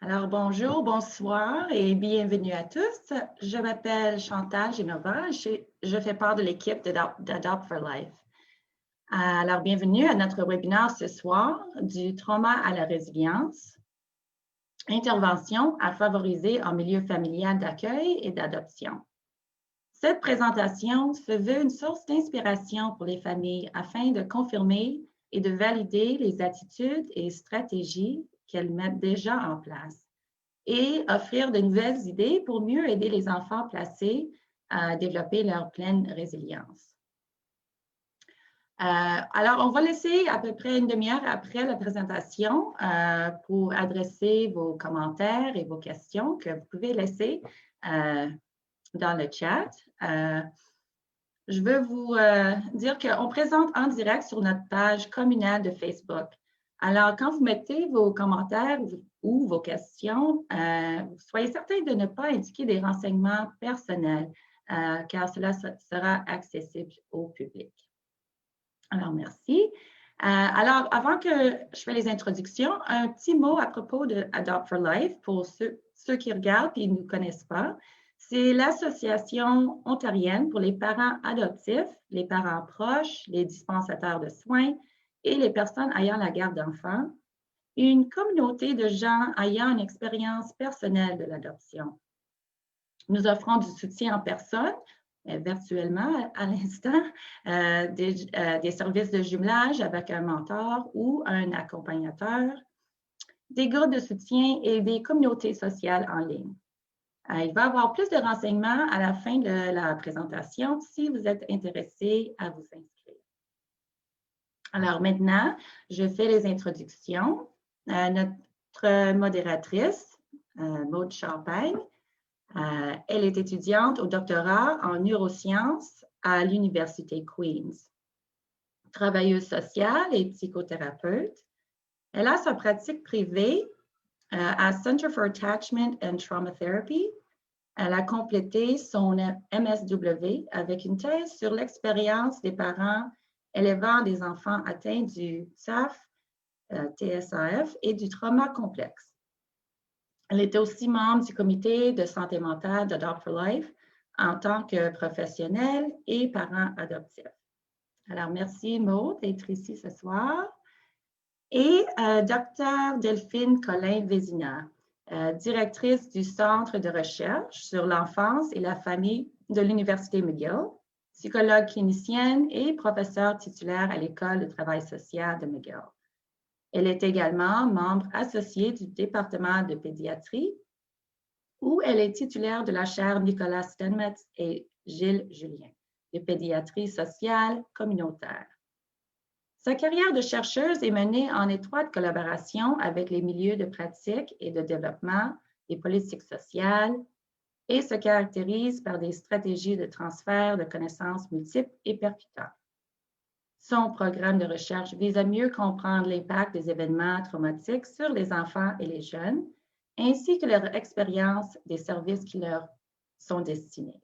Alors, bonjour, bonsoir et bienvenue à tous. Je m'appelle Chantal Genova. Je fais part de l'équipe d'Adopt for Life. Alors, bienvenue à notre webinaire ce soir du trauma à la résilience, intervention à favoriser en milieu familial d'accueil et d'adoption. Cette présentation se veut une source d'inspiration pour les familles afin de confirmer et de valider les attitudes et stratégies qu'elles mettent déjà en place et offrir de nouvelles idées pour mieux aider les enfants placés à développer leur pleine résilience. Alors, on va laisser à peu près une demi-heure après la présentation pour adresser vos commentaires et vos questions que vous pouvez laisser dans le chat. Je veux vous dire qu'on présente en direct sur notre page communale de Facebook. Alors, quand vous mettez vos commentaires ou vos questions, soyez certains de ne pas indiquer des renseignements personnels, car cela sera accessible au public. Alors, merci. Alors, avant que je fasse les introductions, un petit mot à propos de Adopt for Life pour ceux qui regardent et qui ne nous connaissent pas. C'est l'Association ontarienne pour les parents adoptifs, les parents proches, les dispensateurs de soins et les personnes ayant la garde d'enfants, une communauté de gens ayant une expérience personnelle de l'adoption. Nous offrons du soutien en personne, virtuellement à l'instant, des services de jumelage avec un mentor ou un accompagnateur, des groupes de soutien et des communautés sociales en ligne. Il va y avoir plus de renseignements à la fin de la présentation si vous êtes intéressé à vous inscrire. Alors maintenant, je fais les introductions. Notre modératrice, Maude Champagne, elle est étudiante au doctorat en neurosciences à l'Université Queen's. Travailleuse sociale et psychothérapeute, elle a sa pratique privée à Center for Attachment and Trauma Therapy. Elle a complété son MSW avec une thèse sur l'expérience des parents élevant des enfants atteints du TSAF, TSAF et du trauma complexe. Elle était aussi membre du comité de santé mentale d'Adopt for Life en tant que professionnelle et parent adoptif. Alors, merci Maud d'être ici ce soir. Et Dr. Delphine Colin-Vézina, directrice du Centre de recherche sur l'enfance et la famille de l'Université McGill, psychologue clinicienne et professeure titulaire à l'École de travail social de McGill. Elle est également membre associée du département de pédiatrie, où elle est titulaire de la chaire Nicolas Stenmetz et Gilles Julien, de pédiatrie sociale communautaire. Sa carrière de chercheuse est menée en étroite collaboration avec les milieux de pratique et de développement des politiques sociales et se caractérise par des stratégies de transfert de connaissances multiples et percutantes. Son programme de recherche vise à mieux comprendre l'impact des événements traumatiques sur les enfants et les jeunes, ainsi que leur expérience des services qui leur sont destinés.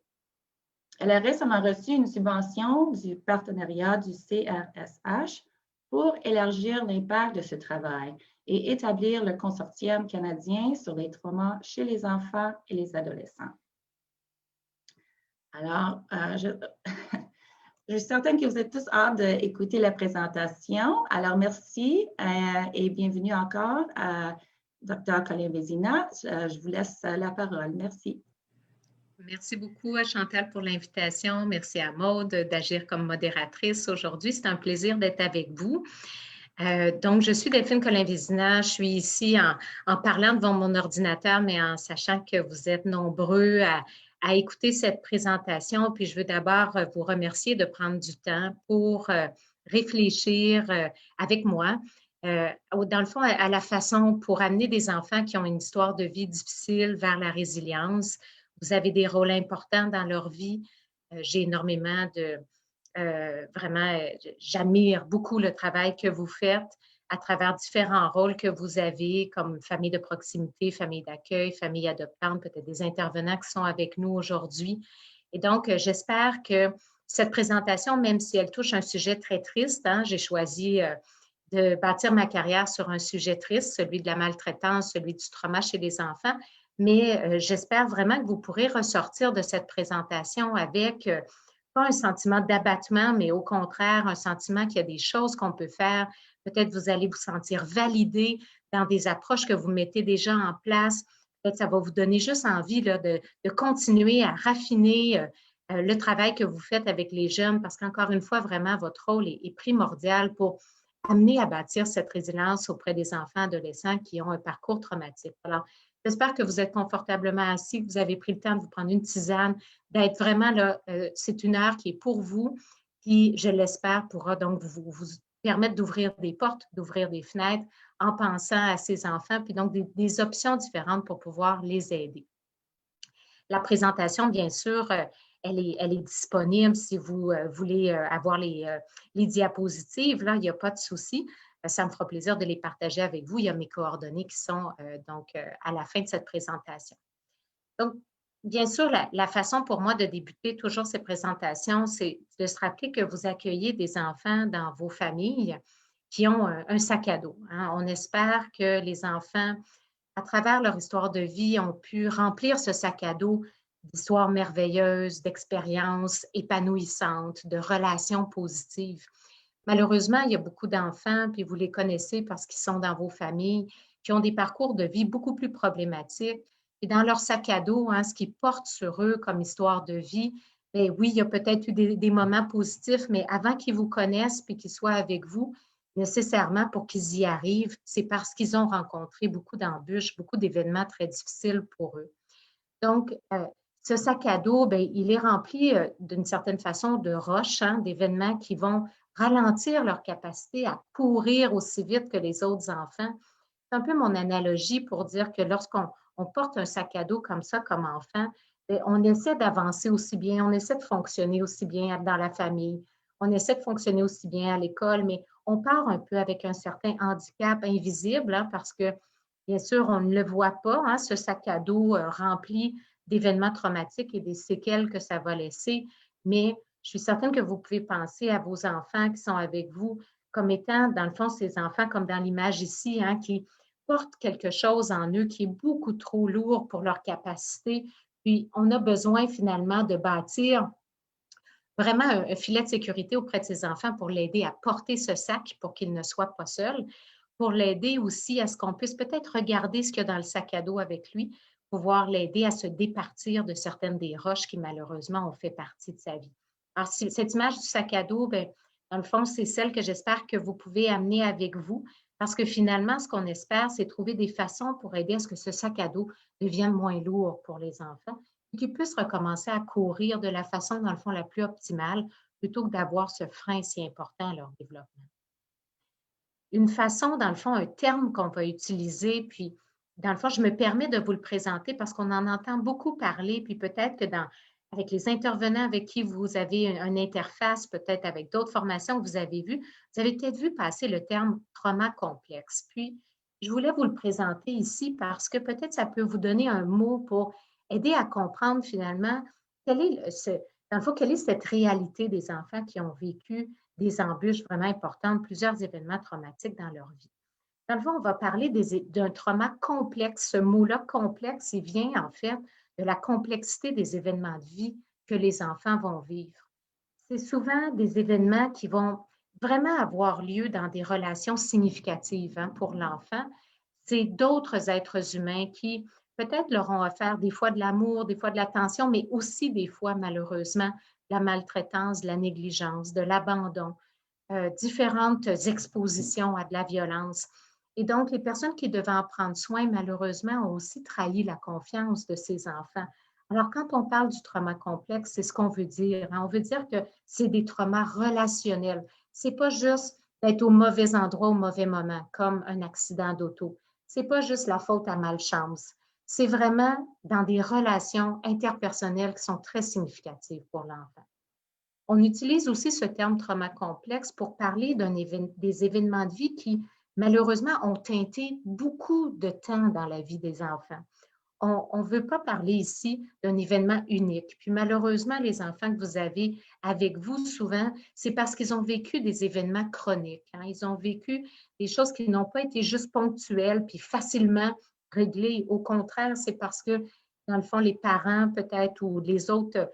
Elle a récemment reçu une subvention du partenariat du CRSH pour élargir l'impact de ce travail et établir le consortium canadien sur les traumas chez les enfants et les adolescents. Alors, je suis certaine que vous êtes tous hâte d'écouter la présentation. Alors, merci et bienvenue encore à Dr. Colin-Vézina. Je vous laisse la parole. Merci. Merci beaucoup à Chantal pour l'invitation. Merci à Maude d'agir comme modératrice aujourd'hui. C'est un plaisir d'être avec vous. Donc, je suis Delphine Colin-Vézina. Je suis ici en parlant devant mon ordinateur, mais en sachant que vous êtes nombreux à écouter cette présentation. Puis, je veux d'abord vous remercier de prendre du temps pour réfléchir avec moi, dans le fond, à la façon pour amener des enfants qui ont une histoire de vie difficile vers la résilience. Vous avez des rôles importants dans leur vie. J'ai énormément de... vraiment, j'admire beaucoup le travail que vous faites à travers différents rôles que vous avez, comme famille de proximité, famille d'accueil, famille adoptante, peut-être des intervenants qui sont avec nous aujourd'hui. Et donc, j'espère que cette présentation, même si elle touche un sujet très triste, j'ai choisi de bâtir ma carrière sur un sujet triste, celui de la maltraitance, celui du trauma chez les enfants, mais j'espère vraiment que vous pourrez ressortir de cette présentation avec pas un sentiment d'abattement, mais au contraire, un sentiment qu'il y a des choses qu'on peut faire. Peut-être vous allez vous sentir validé dans des approches que vous mettez déjà en place. Peut-être ça va vous donner juste envie là, de continuer à raffiner le travail que vous faites avec les jeunes, parce qu'encore une fois, vraiment, votre rôle est primordial pour amener à bâtir cette résilience auprès des enfants, adolescents qui ont un parcours traumatique. Alors, j'espère que vous êtes confortablement assis, que vous avez pris le temps de vous prendre une tisane, d'être vraiment là, c'est une heure qui est pour vous, qui, je l'espère, pourra donc vous permettre d'ouvrir des portes, d'ouvrir des fenêtres en pensant à ces enfants, puis donc des options différentes pour pouvoir les aider. La présentation, bien sûr, elle est disponible si vous voulez avoir les diapositives. Là, il n'y a pas de souci. Ça me fera plaisir de les partager avec vous. Il y a mes coordonnées qui sont donc à la fin de cette présentation. Donc, bien sûr, la façon pour moi de débuter toujours ces présentations, c'est de se rappeler que vous accueillez des enfants dans vos familles qui ont un sac à dos. Hein. On espère que les enfants, à travers leur histoire de vie, ont pu remplir ce sac à dos d'histoires merveilleuses, d'expériences épanouissantes, de relations positives. Malheureusement, il y a beaucoup d'enfants, puis vous les connaissez parce qu'ils sont dans vos familles, qui ont des parcours de vie beaucoup plus problématiques. Et dans leur sac à dos, hein, ce qu'ils portent sur eux comme histoire de vie, bien oui, il y a peut-être eu des moments positifs, mais avant qu'ils vous connaissent puis qu'ils soient avec vous, nécessairement pour qu'ils y arrivent, c'est parce qu'ils ont rencontré beaucoup d'embûches, beaucoup d'événements très difficiles pour eux. Donc, ce sac à dos, bien, il est rempli d'une certaine façon de roches, hein, d'événements qui vont ralentir leur capacité à courir aussi vite que les autres enfants. C'est un peu mon analogie pour dire que lorsqu'on porte un sac à dos comme ça, comme enfant, bien, on essaie d'avancer aussi bien, on essaie de fonctionner aussi bien dans la famille, on essaie de fonctionner aussi bien à l'école, mais on part un peu avec un certain handicap invisible, hein, parce que, bien sûr, on ne le voit pas, hein, ce sac à dos rempli d'événements traumatiques et des séquelles que ça va laisser, mais je suis certaine que vous pouvez penser à vos enfants qui sont avec vous comme étant, dans le fond, ces enfants, comme dans l'image ici, hein, qui portent quelque chose en eux qui est beaucoup trop lourd pour leur capacité. Puis, on a besoin finalement de bâtir vraiment un filet de sécurité auprès de ses enfants pour l'aider à porter ce sac pour qu'il ne soit pas seul, pour l'aider aussi à ce qu'on puisse peut-être regarder ce qu'il y a dans le sac à dos avec lui, pouvoir l'aider à se départir de certaines des roches qui malheureusement ont fait partie de sa vie. Alors, cette image du sac à dos, bien, dans le fond, c'est celle que j'espère que vous pouvez amener avec vous parce que finalement, ce qu'on espère, c'est trouver des façons pour aider à ce que ce sac à dos devienne moins lourd pour les enfants et qu'ils puissent recommencer à courir de la façon, dans le fond, la plus optimale plutôt que d'avoir ce frein si important à leur développement. Une façon, dans le fond, un terme qu'on va utiliser, puis dans le fond, je me permets de vous le présenter parce qu'on en entend beaucoup parler, puis peut-être que avec les intervenants avec qui vous avez une interface, peut-être avec d'autres formations que vous avez vues, vous avez peut-être vu passer le terme trauma complexe. Puis, je voulais vous le présenter ici parce que peut-être ça peut vous donner un mot pour aider à comprendre finalement quel est dans le fond, quelle est cette réalité des enfants qui ont vécu des embûches vraiment importantes, plusieurs événements traumatiques dans leur vie. Dans le fond, on va parler d'un trauma complexe. Ce mot-là, complexe, il vient en fait de la complexité des événements de vie que les enfants vont vivre. C'est souvent des événements qui vont vraiment avoir lieu dans des relations significatives, hein, pour l'enfant. C'est d'autres êtres humains qui peut-être leur ont offert des fois de l'amour, des fois de l'attention, mais aussi des fois, malheureusement, de la maltraitance, de la négligence, de l'abandon, différentes expositions à de la violence. Et donc, les personnes qui devaient en prendre soin, malheureusement, ont aussi trahi la confiance de ces enfants. Alors, quand on parle du trauma complexe, c'est ce qu'on veut dire, hein. On veut dire que c'est des traumas relationnels. Ce n'est pas juste d'être au mauvais endroit au mauvais moment, comme un accident d'auto. Ce n'est pas juste la faute à malchance. C'est vraiment dans des relations interpersonnelles qui sont très significatives pour l'enfant. On utilise aussi ce terme trauma complexe pour parler des événements de vie qui, malheureusement, ont teinté beaucoup de temps dans la vie des enfants. on ne veut pas parler ici d'un événement unique. Puis malheureusement, les enfants que vous avez avec vous, souvent, c'est parce qu'ils ont vécu des événements chroniques. Hein. Ils ont vécu des choses qui n'ont pas été juste ponctuelles puis facilement réglées. Au contraire, c'est parce que, dans le fond, les parents peut-être ou les autres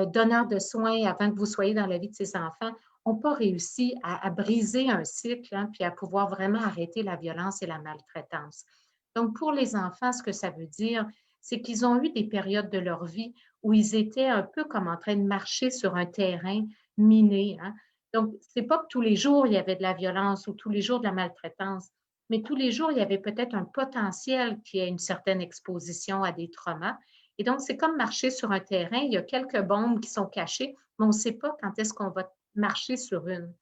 donneurs de soins avant que vous soyez dans la vie de ces enfants n'ont pas réussi à briser un cycle, hein, puis à pouvoir vraiment arrêter la violence et la maltraitance. Donc, pour les enfants, ce que ça veut dire, c'est qu'ils ont eu des périodes de leur vie où ils étaient un peu comme en train de marcher sur un terrain miné. Hein. Donc, ce n'est pas que tous les jours, il y avait de la violence ou tous les jours de la maltraitance, mais tous les jours, il y avait peut-être un potentiel qui a une certaine exposition à des traumas. Et donc, c'est comme marcher sur un terrain. Il y a quelques bombes qui sont cachées, mais on ne sait pas quand est-ce qu'on va marcher sur une.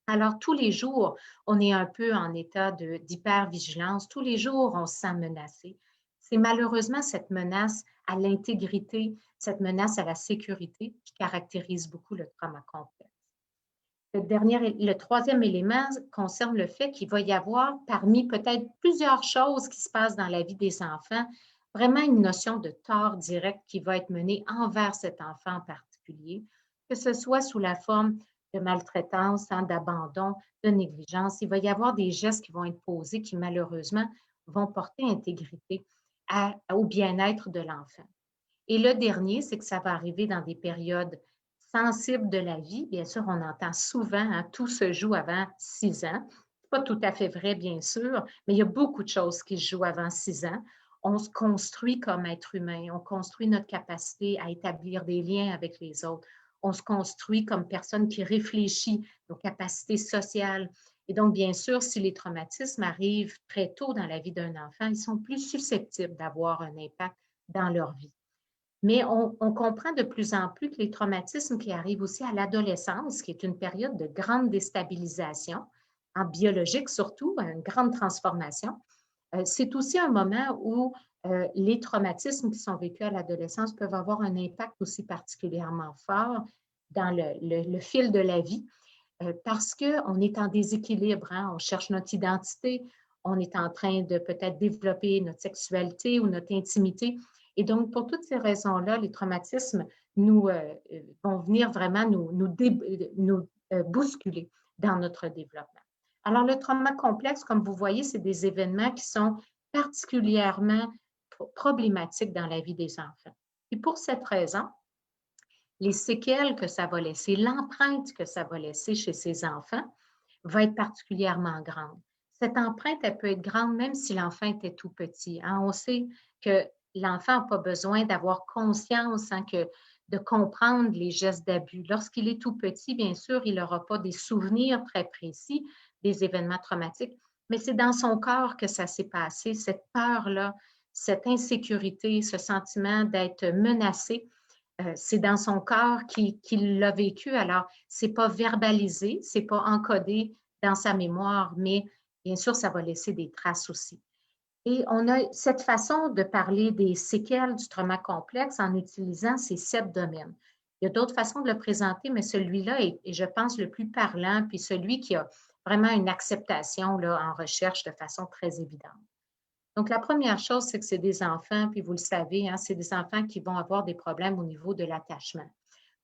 Alors, tous les jours, on est un peu en état d'hypervigilance. Tous les jours, on se sent menacé. C'est malheureusement cette menace à l'intégrité, cette menace à la sécurité qui caractérise beaucoup le trauma complexe. Le troisième élément concerne le fait qu'il va y avoir, parmi peut-être plusieurs choses qui se passent dans la vie des enfants, vraiment une notion de tort direct qui va être menée envers cet enfant en particulier, que ce soit sous la forme de maltraitance, hein, d'abandon, de négligence. Il va y avoir des gestes qui vont être posés qui, malheureusement, vont porter intégrité au bien-être de l'enfant. Et le dernier, c'est que ça va arriver dans des périodes sensibles de la vie. Bien sûr, on entend souvent, hein, tout se joue avant 6 ans. Ce n'est pas tout à fait vrai, bien sûr, mais il y a beaucoup de choses qui se jouent avant 6 ans. On se construit comme être humain, on construit notre capacité à établir des liens avec les autres. On se construit comme personne qui réfléchit, nos capacités sociales. Et donc, bien sûr, si les traumatismes arrivent très tôt dans la vie d'un enfant, ils sont plus susceptibles d'avoir un impact dans leur vie. Mais on comprend de plus en plus que les traumatismes qui arrivent aussi à l'adolescence, qui est une période de grande déstabilisation, en biologique surtout, une grande transformation, c'est aussi un moment où les traumatismes qui sont vécus à l'adolescence peuvent avoir un impact aussi particulièrement fort dans le fil de la vie, parce qu'on est en déséquilibre, hein, on cherche notre identité, on est en train de peut-être développer notre sexualité ou notre intimité. Et donc, pour toutes ces raisons-là, les traumatismes vont venir vraiment nous bousculer dans notre développement. Alors, le trauma complexe, comme vous voyez, c'est des événements qui sont particulièrement problématiques dans la vie des enfants. Et pour cette raison, les séquelles que ça va laisser, l'empreinte que ça va laisser chez ces enfants va être particulièrement grande. Cette empreinte, elle peut être grande même si l'enfant était tout petit. Hein. On sait que l'enfant n'a pas besoin d'avoir conscience, hein, de comprendre les gestes d'abus. Lorsqu'il est tout petit, bien sûr, il n'aura pas des souvenirs très précis des événements traumatiques, mais c'est dans son corps que ça s'est passé, cette peur-là, cette insécurité, ce sentiment d'être menacé. C'est dans son corps qu'il l'a vécu. Alors, ce n'est pas verbalisé, ce n'est pas encodé dans sa mémoire, mais bien sûr, ça va laisser des traces aussi. Et on a cette façon de parler des séquelles du trauma complexe en utilisant ces 7 domaines. Il y a d'autres façons de le présenter, mais celui-là est, je pense, le plus parlant, puis celui qui a vraiment une acceptation là, en recherche de façon très évidente. Donc, la première chose, c'est que c'est des enfants, puis vous le savez, hein, c'est des enfants qui vont avoir des problèmes au niveau de l'attachement.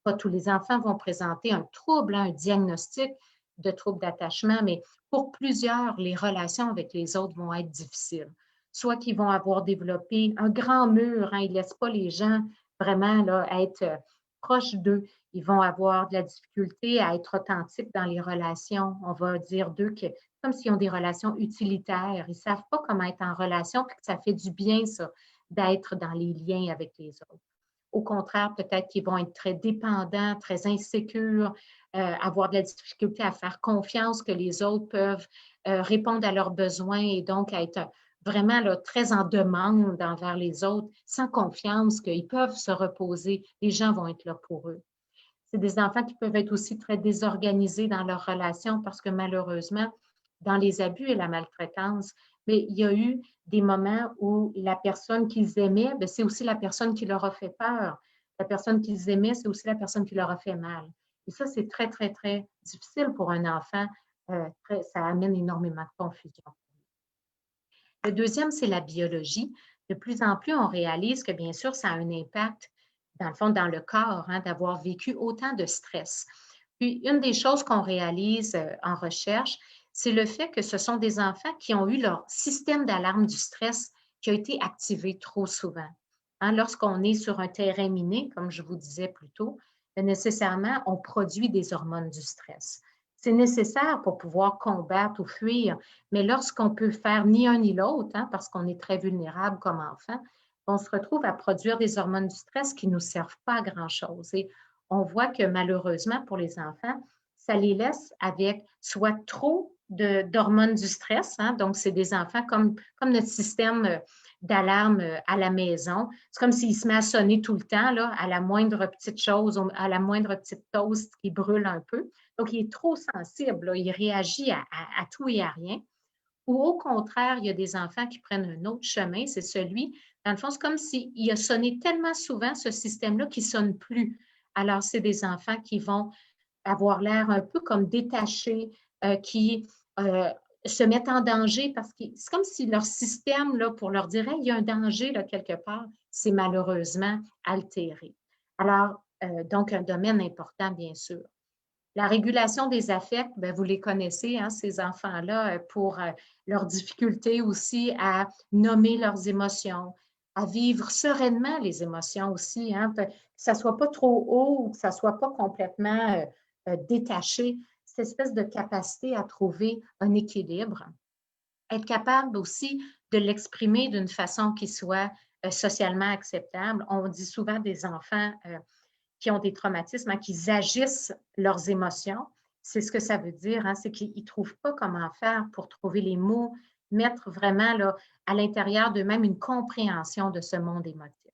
Pas tous les enfants vont présenter un trouble, un diagnostic de trouble d'attachement, mais pour plusieurs, les relations avec les autres vont être difficiles. Soit qu'ils vont avoir développé un grand mur, hein, ils ne laissent pas les gens vraiment là, être proches d'eux. Ils vont avoir de la difficulté à être authentiques dans les relations. On va dire d'eux que comme s'ils ont des relations utilitaires. Ils ne savent pas comment être en relation, puis que ça fait du bien, ça, d'être dans les liens avec les autres. Au contraire, peut-être qu'ils vont être très dépendants, très insécures, avoir de la difficulté à faire confiance que les autres peuvent répondre à leurs besoins et donc être vraiment là, très en demande envers les autres, sans confiance qu'ils peuvent se reposer. Les gens vont être là pour eux. C'est des enfants qui peuvent être aussi très désorganisés dans leurs relations parce que malheureusement, dans les abus et la maltraitance, mais il y a eu des moments où la personne qu'ils aimaient, c'est aussi la personne qui leur a fait peur. La personne qu'ils aimaient, c'est aussi la personne qui leur a fait mal. Et ça, c'est très, très, très difficile pour un enfant. Ça amène énormément de confusion. Le deuxième, c'est la biologie. de plus en plus, on réalise que bien sûr, ça a un impact, dans le fond, dans le corps, hein, d'avoir vécu autant de stress. Puis, une des choses qu'on réalise en recherche, c'est le fait que ce sont des enfants qui ont eu leur système d'alarme du stress qui a été activé trop souvent. Hein, lorsqu'on est sur un terrain miné, comme je vous disais plus tôt, nécessairement, on produit des hormones du stress. C'est nécessaire pour pouvoir combattre ou fuir, mais lorsqu'on peut faire ni un ni l'autre, hein, parce qu'on est très vulnérable comme enfant, on se retrouve à produire des hormones du stress qui ne nous servent pas à grand-chose. Et on voit que malheureusement, pour les enfants, ça les laisse avec soit trop d'hormones du stress, hein, donc c'est des enfants comme notre système d'alarme à la maison. C'est comme s'il se met à sonner tout le temps, là, à la moindre petite chose, à la moindre petite toast qui brûle un peu. Donc, il est trop sensible, là, il réagit à tout et à rien. Ou au contraire, il y a des enfants qui prennent un autre chemin, c'est celui, dans le fond, c'est comme s'il a sonné tellement souvent, ce système-là, qu'il ne sonne plus. Alors, c'est des enfants qui vont avoir l'air un peu comme détachés, qui se mettent en danger parce que c'est comme si leur système, là, pour leur dire, hey, il y a un danger là, quelque part, c'est malheureusement altéré. Alors, donc, un domaine important, bien sûr. La régulation des affects, bien, vous les connaissez, hein, ces enfants-là, pour leur difficulté aussi à nommer leurs émotions, à vivre sereinement les émotions aussi, hein, que ça ne soit pas trop haut ou que ça ne soit pas complètement détaché, cette espèce de capacité à trouver un équilibre, être capable aussi de l'exprimer d'une façon qui soit socialement acceptable. On dit souvent des enfants qui ont des traumatismes, hein, qui agissent leurs émotions. C'est ce que ça veut dire, hein, c'est qu'ils ne trouvent pas comment faire pour trouver les mots, mettre vraiment là, à l'intérieur d'eux-mêmes une compréhension de ce monde émotif.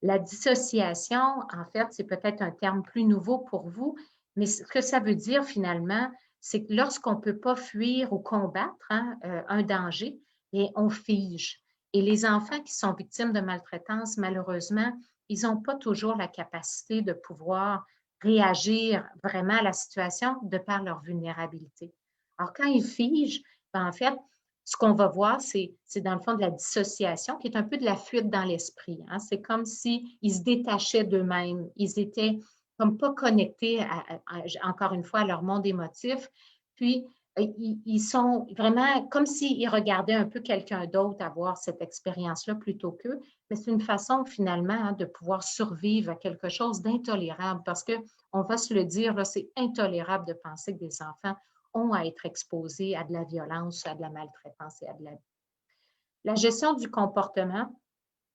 La dissociation, en fait, c'est peut-être un terme plus nouveau pour vous, mais ce que ça veut dire finalement, c'est que lorsqu'on ne peut pas fuir ou combattre hein, un danger, et on fige. Et les enfants qui sont victimes de maltraitance, malheureusement, ils n'ont pas toujours la capacité de pouvoir réagir vraiment à la situation de par leur vulnérabilité. Alors, quand ils figent, ben, en fait, ce qu'on va voir, c'est dans le fond de la dissociation, qui est un peu de la fuite dans l'esprit. Hein. C'est comme s'ils se détachaient d'eux-mêmes. Ils étaient comme pas connectés, encore une fois, à leur monde émotif. Puis, ils sont vraiment comme s'ils regardaient un peu quelqu'un d'autre avoir cette expérience-là plutôt qu'eux. Mais c'est une façon, finalement, hein, de pouvoir survivre à quelque chose d'intolérable parce qu'on va se le dire, c'est intolérable de penser que des enfants ont à être exposés à de la violence, à de la maltraitance et à de l'abus. La gestion du comportement,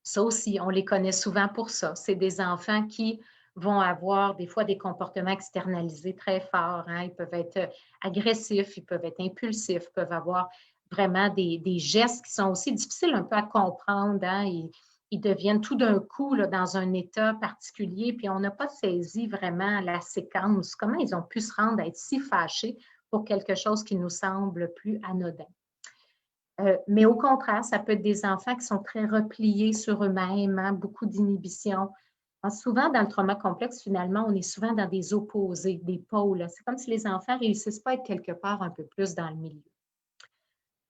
ça aussi, on les connaît souvent pour ça. C'est des enfants qui vont avoir des fois des comportements externalisés très forts. Hein. Ils peuvent être agressifs, ils peuvent être impulsifs, peuvent avoir vraiment des gestes qui sont aussi difficiles un peu à comprendre. Hein. Ils deviennent tout d'un coup là, dans un état particulier, puis on n'a pas saisi vraiment la séquence, comment ils ont pu se rendre à être si fâchés pour quelque chose qui nous semble plus anodin. Mais au contraire, ça peut être des enfants qui sont très repliés sur eux-mêmes, hein, beaucoup d'inhibition. Souvent, dans le trauma complexe, finalement, on est souvent dans des opposés, des pôles. C'est comme si les enfants ne réussissent pas à être quelque part un peu plus dans le milieu.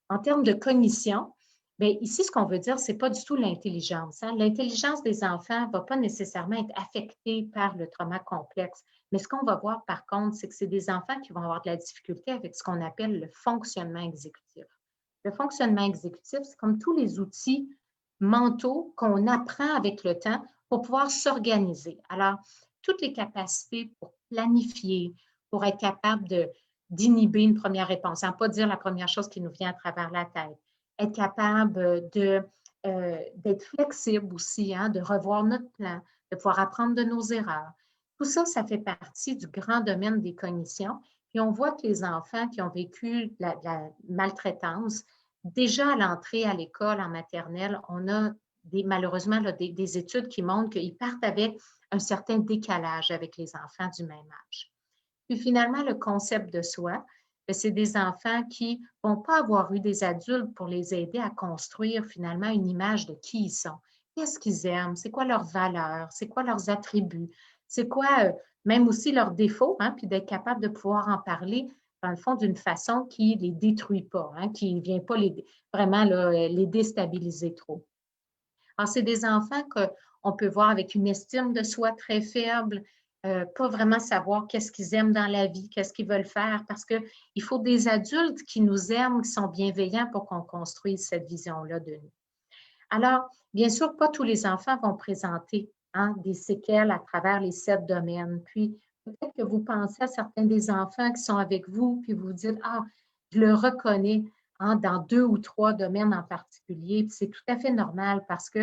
En termes de cognition, bien, ici, ce qu'on veut dire, ce n'est pas du tout l'intelligence. Hein. L'intelligence des enfants ne va pas nécessairement être affectée par le trauma complexe. Mais ce qu'on va voir, par contre, c'est que c'est des enfants qui vont avoir de la difficulté avec ce qu'on appelle le fonctionnement exécutif. Le fonctionnement exécutif, c'est comme tous les outils mentaux qu'on apprend avec le temps pour pouvoir s'organiser. Alors, toutes les capacités pour planifier, pour être capable d'inhiber une première réponse, hein, pas dire la première chose qui nous vient à travers la tête, être capable d'être flexible aussi, hein, de revoir notre plan, de pouvoir apprendre de nos erreurs. Tout ça, ça fait partie du grand domaine des cognitions. Puis on voit que les enfants qui ont vécu de la maltraitance, déjà à l'entrée à l'école en maternelle, on a malheureusement là, des études qui montrent qu'ils partent avec un certain décalage avec les enfants du même âge. Puis finalement, le concept de soi, c'est des enfants qui ne vont pas avoir eu des adultes pour les aider à construire finalement une image de qui ils sont. Qu'est-ce qu'ils aiment? C'est quoi leurs valeurs? C'est quoi leurs attributs? C'est quoi même aussi leurs défauts? Hein? Puis d'être capable de pouvoir en parler, dans le fond, d'une façon qui ne les détruit pas, hein? Qui ne vient pas vraiment là, les déstabiliser trop. Alors, c'est des enfants qu'on peut voir avec une estime de soi très faible, pas vraiment savoir qu'est-ce qu'ils aiment dans la vie, qu'est-ce qu'ils veulent faire, parce qu'il faut des adultes qui nous aiment, qui sont bienveillants pour qu'on construise cette vision-là de nous. Alors, bien sûr, pas tous les enfants vont présenter des séquelles à travers les 7 domaines. Puis, peut-être que vous pensez à certains des enfants qui sont avec vous, puis vous vous dites, ah, je le reconnais dans 2 ou 3 domaines en particulier. Puis c'est tout à fait normal parce que,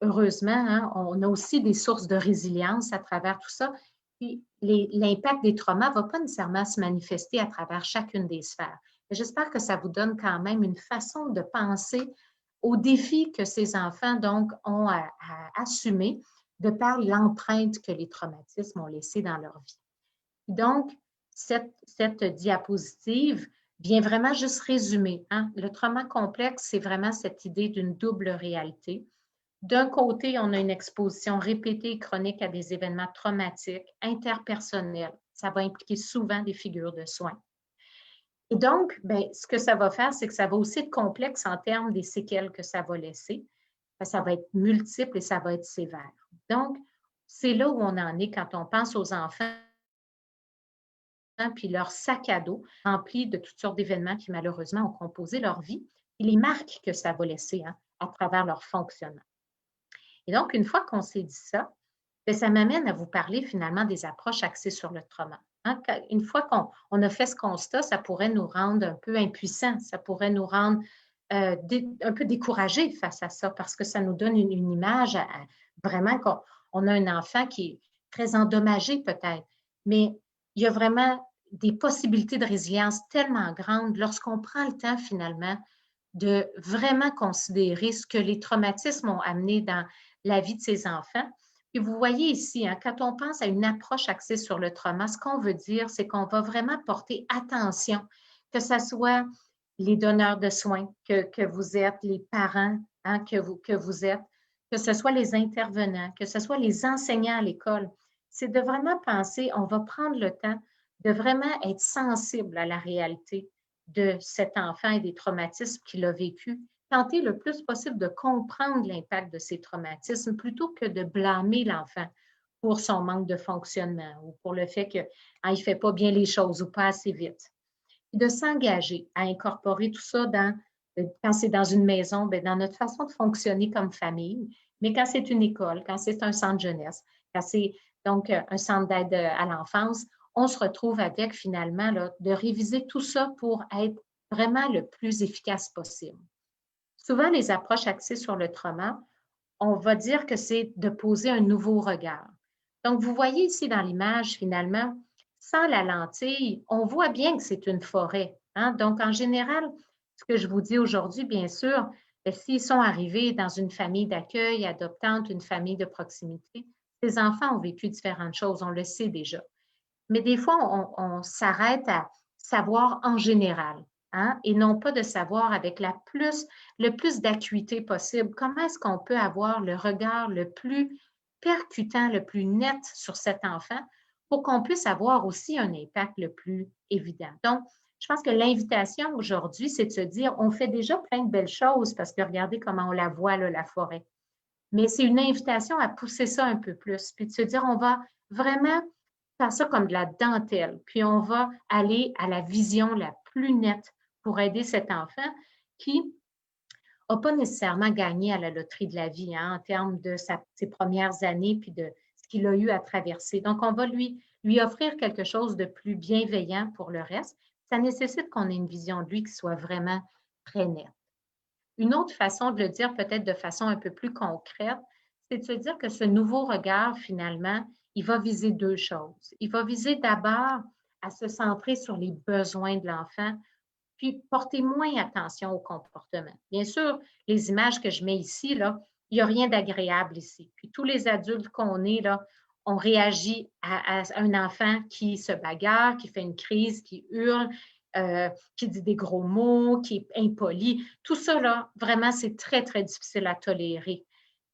heureusement, on a aussi des sources de résilience à travers tout ça. Puis, l'impact des traumas ne va pas nécessairement se manifester à travers chacune des sphères. J'espère que ça vous donne quand même une façon de penser aux défis que ces enfants, donc, ont à assumer de par l'empreinte que les traumatismes ont laissée dans leur vie. Donc, cette diapositive vient vraiment juste résumer. Le trauma complexe, c'est vraiment cette idée d'une double réalité. D'un côté, on a une exposition répétée et chronique à des événements traumatiques, interpersonnels. Ça va impliquer souvent des figures de soins. Et donc, ce que ça va faire, c'est que ça va aussi être complexe en termes des séquelles que ça va laisser. Ça va être multiple et ça va être sévère. Donc, c'est là où on en est quand on pense aux enfants puis leur sac à dos rempli de toutes sortes d'événements qui, malheureusement, ont composé leur vie et les marques que ça va laisser à travers leur fonctionnement. Et donc, une fois qu'on s'est dit ça, ça m'amène à vous parler finalement des approches axées sur le trauma. Une fois qu'on a fait ce constat, ça pourrait nous rendre un peu impuissants, ça pourrait nous rendre un peu découragés face à ça parce que ça nous donne une image vraiment qu'on a un enfant qui est très endommagé peut-être, mais il y a vraiment des possibilités de résilience tellement grandes lorsqu'on prend le temps finalement de vraiment considérer ce que les traumatismes ont amené dans la vie de ces enfants. Et vous voyez ici, quand on pense à une approche axée sur le trauma, ce qu'on veut dire, c'est qu'on va vraiment porter attention, que ce soit les donneurs de soins que vous êtes, les parents que vous êtes, que ce soit les intervenants, que ce soit les enseignants à l'école. C'est de vraiment penser, on va prendre le temps de vraiment être sensible à la réalité de cet enfant et des traumatismes qu'il a vécu, tenter le plus possible de comprendre l'impact de ces traumatismes plutôt que de blâmer l'enfant pour son manque de fonctionnement ou pour le fait qu'il ne fait pas bien les choses ou pas assez vite. Et de s'engager à incorporer tout ça quand c'est dans une maison, dans notre façon de fonctionner comme famille, mais quand c'est une école, quand c'est un centre jeunesse, quand c'est donc un centre d'aide à l'enfance, on se retrouve avec finalement de réviser tout ça pour être vraiment le plus efficace possible. Souvent, les approches axées sur le trauma, on va dire que c'est de poser un nouveau regard. Donc, vous voyez ici dans l'image, finalement, sans la lentille, on voit bien que c'est une forêt. Donc, en général, ce que je vous dis aujourd'hui, bien sûr, s'ils sont arrivés dans une famille d'accueil adoptante, une famille de proximité, ces enfants ont vécu différentes choses, on le sait déjà. Mais des fois, on s'arrête à savoir en général, et non pas de savoir avec le plus d'acuité possible. Comment est-ce qu'on peut avoir le regard le plus percutant, le plus net sur cet enfant pour qu'on puisse avoir aussi un impact le plus évident. Donc, je pense que l'invitation aujourd'hui, c'est de se dire, on fait déjà plein de belles choses parce que regardez comment on la voit, là, la forêt. Mais c'est une invitation à pousser ça un peu plus, puis de se dire, on va vraiment faire ça comme de la dentelle, puis on va aller à la vision la plus nette pour aider cet enfant qui n'a pas nécessairement gagné à la loterie de la vie en termes de ses premières années puis de ce qu'il a eu à traverser. Donc, on va lui offrir quelque chose de plus bienveillant pour le reste. Ça nécessite qu'on ait une vision de lui qui soit vraiment très nette. Une autre façon de le dire, peut-être de façon un peu plus concrète, c'est de se dire que ce nouveau regard, finalement, il va viser 2 choses. Il va viser d'abord à se centrer sur les besoins de l'enfant, puis porter moins attention au comportement. Bien sûr, les images que je mets ici, là, il n'y a rien d'agréable ici. Puis tous les adultes qu'on est, là, on réagit à un enfant qui se bagarre, qui fait une crise, qui hurle, qui dit des gros mots, qui est impoli. Tout ça, là, vraiment, c'est très, très difficile à tolérer.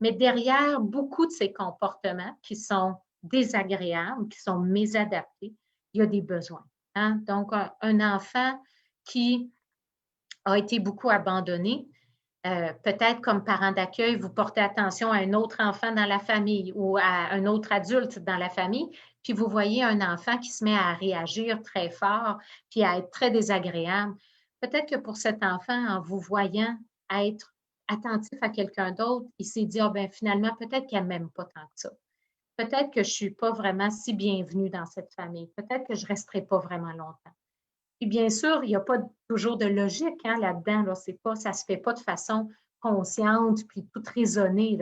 Mais derrière beaucoup de ces comportements qui sont désagréables, qui sont mésadaptés, il y a des besoins. Donc, un enfant qui a été beaucoup abandonné, peut-être comme parent d'accueil, vous portez attention à un autre enfant dans la famille ou à un autre adulte dans la famille, puis vous voyez un enfant qui se met à réagir très fort, puis à être très désagréable. Peut-être que pour cet enfant, en vous voyant être attentif à quelqu'un d'autre, il s'est dit, ah ben finalement, peut-être qu'elle ne m'aime pas tant que ça. Peut-être que je ne suis pas vraiment si bienvenue dans cette famille. Peut-être que je ne resterai pas vraiment longtemps. Puis bien sûr, il n'y a pas toujours de logique là-dedans. Là. Ça ne se fait pas de façon consciente puis toute raisonnée.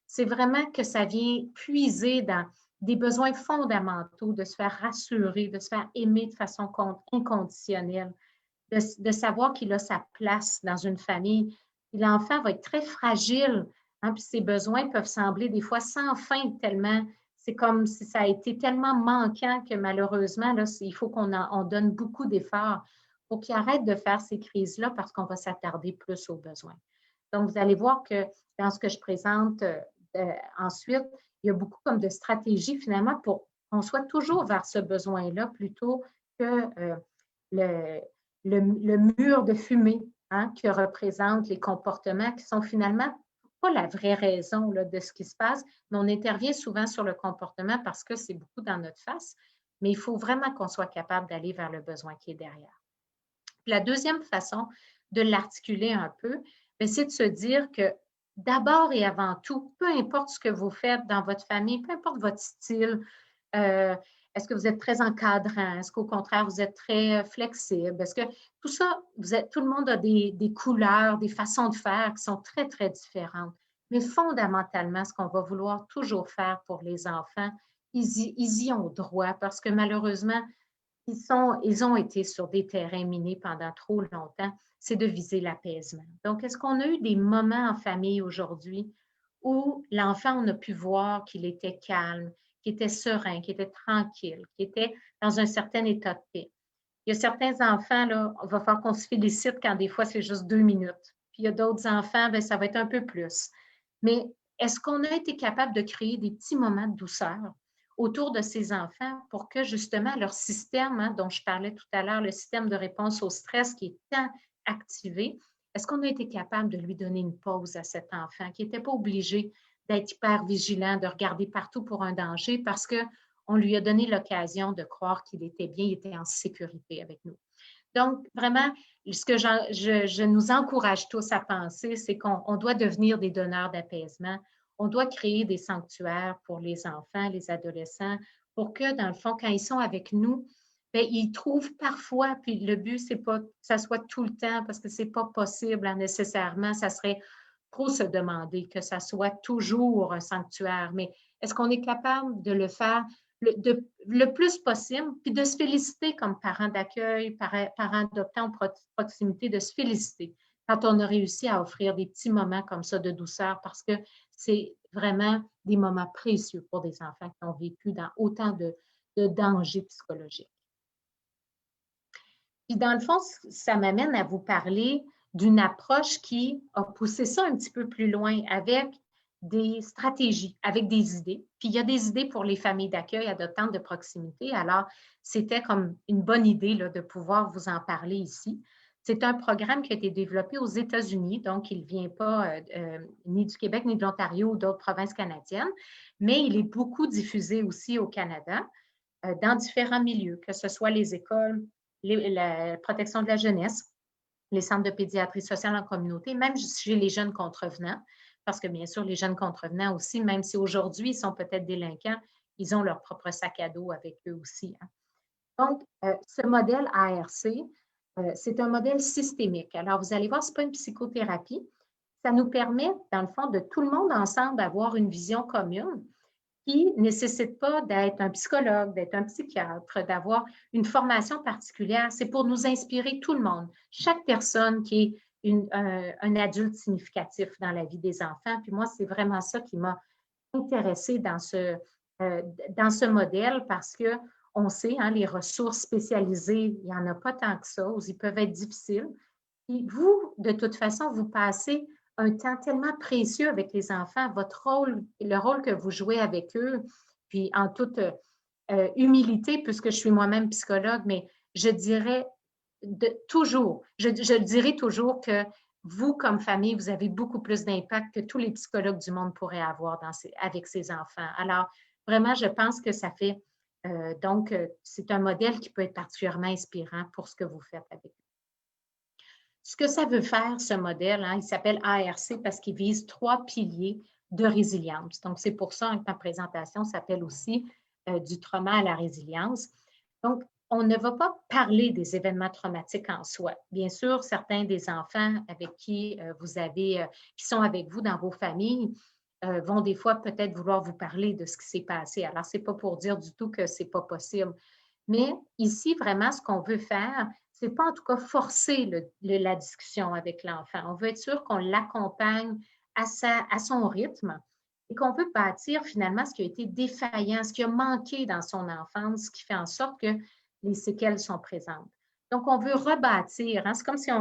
C'est vraiment que ça vient puiser dans des besoins fondamentaux, de se faire rassurer, de se faire aimer de façon inconditionnelle, de savoir qu'il a sa place dans une famille. Puis l'enfant va être très fragile, puis ses besoins peuvent sembler des fois sans fin tellement. C'est comme si ça a été tellement manquant que malheureusement, là, il faut qu'on donne beaucoup d'efforts pour qu'il arrête de faire ces crises-là parce qu'on va s'attarder plus aux besoins. Donc, vous allez voir que dans ce que je présente ensuite, il y a beaucoup comme de stratégies finalement pour qu'on soit toujours vers ce besoin-là plutôt que le mur de fumée que représentent les comportements qui sont finalement pas la vraie raison là, de ce qui se passe, mais on intervient souvent sur le comportement parce que c'est beaucoup dans notre face, mais il faut vraiment qu'on soit capable d'aller vers le besoin qui est derrière. Puis la deuxième façon de l'articuler un peu, c'est de se dire que d'abord et avant tout, peu importe ce que vous faites dans votre famille, peu importe votre style, est-ce que vous êtes très encadrant? Est-ce qu'au contraire, vous êtes très flexible? Est-ce que tout ça, tout le monde a des couleurs, des façons de faire qui sont très, très différentes. Mais fondamentalement, ce qu'on va vouloir toujours faire pour les enfants, ils y ont droit parce que malheureusement, ils ont été sur des terrains minés pendant trop longtemps, c'est de viser l'apaisement. Donc, est-ce qu'on a eu des moments en famille aujourd'hui où l'enfant, on a pu voir qu'il était calme, qu'il était serein, qu'il était tranquille, qu'il était dans un certain état de paix? Il y a certains enfants, là, il va falloir qu'on se félicite quand des fois c'est juste 2 minutes. Puis il y a d'autres enfants, bien, ça va être un peu plus. Mais est-ce qu'on a été capable de créer des petits moments de douceur autour de ces enfants pour que justement leur système, dont je parlais tout à l'heure, le système de réponse au stress qui est tant activé, est-ce qu'on a été capable de lui donner une pause à cet enfant qui n'était pas obligé d'être hyper vigilant, de regarder partout pour un danger parce qu'on lui a donné l'occasion de croire qu'il était bien, il était en sécurité avec nous. Donc, vraiment, ce que je nous encourage tous à penser, c'est qu'on doit devenir des donneurs d'apaisement. On doit créer des sanctuaires pour les enfants, les adolescents, pour que, dans le fond, quand ils sont avec nous, bien, ils trouvent parfois, puis le but, c'est pas que ça soit tout le temps, parce que c'est pas possible nécessairement, ça serait trop se demander que ça soit toujours un sanctuaire, mais est-ce qu'on est capable de le faire le plus possible, puis de se féliciter comme parent d'accueil, parent adoptant en proximité, de se féliciter quand on a réussi à offrir des petits moments comme ça de douceur, parce que c'est vraiment des moments précieux pour des enfants qui ont vécu dans autant de dangers psychologiques. Puis dans le fond, ça m'amène à vous parler d'une approche qui a poussé ça un petit peu plus loin avec des stratégies, avec des idées. Puis il y a des idées pour les familles d'accueil adoptantes de proximité. Alors, c'était comme une bonne idée là, de pouvoir vous en parler ici. C'est un programme qui a été développé aux États-Unis, donc il ne vient pas ni du Québec ni de l'Ontario ou d'autres provinces canadiennes, mais il est beaucoup diffusé aussi au Canada dans différents milieux, que ce soit les écoles, la protection de la jeunesse, les centres de pédiatrie sociale en communauté, même chez les jeunes contrevenants, parce que bien sûr, les jeunes contrevenants aussi, même si aujourd'hui ils sont peut-être délinquants, ils ont leur propre sac à dos avec eux aussi. Donc, ce modèle ARC, c'est un modèle systémique. Alors, vous allez voir, ce n'est pas une psychothérapie. Ça nous permet, dans le fond, de tout le monde ensemble avoir une vision commune qui ne nécessite pas d'être un psychologue, d'être un psychiatre, d'avoir une formation particulière. C'est pour nous inspirer tout le monde, chaque personne qui est un adulte significatif dans la vie des enfants. Puis moi, c'est vraiment ça qui m'a intéressée dans ce modèle parce qu'on sait, les ressources spécialisées, il n'y en a pas tant que ça, ou ils peuvent être difficiles. Puis vous, de toute façon, vous passez un temps tellement précieux avec les enfants, votre rôle, le rôle que vous jouez avec eux, puis en toute humilité, puisque je suis moi-même psychologue, mais je dirais toujours, je dirais toujours que vous, comme famille, vous avez beaucoup plus d'impact que tous les psychologues du monde pourraient avoir avec ces enfants. Alors, vraiment, je pense que ça fait, c'est un modèle qui peut être particulièrement inspirant pour ce que vous faites avec eux. Ce que ça veut faire, ce modèle, il s'appelle ARC parce qu'il vise 3 piliers de résilience. Donc, c'est pour ça que ma présentation s'appelle aussi du trauma à la résilience. Donc, on ne va pas parler des événements traumatiques en soi. Bien sûr, certains des enfants avec qui qui sont avec vous dans vos familles vont des fois peut-être vouloir vous parler de ce qui s'est passé. Alors, ce n'est pas pour dire du tout que ce n'est pas possible. Mais ici, vraiment, ce qu'on veut faire, ce n'est pas en tout cas forcer la discussion avec l'enfant. On veut être sûr qu'on l'accompagne à son rythme et qu'on veut bâtir finalement ce qui a été défaillant, ce qui a manqué dans son enfance, ce qui fait en sorte que les séquelles sont présentes. Donc, on veut rebâtir. C'est comme si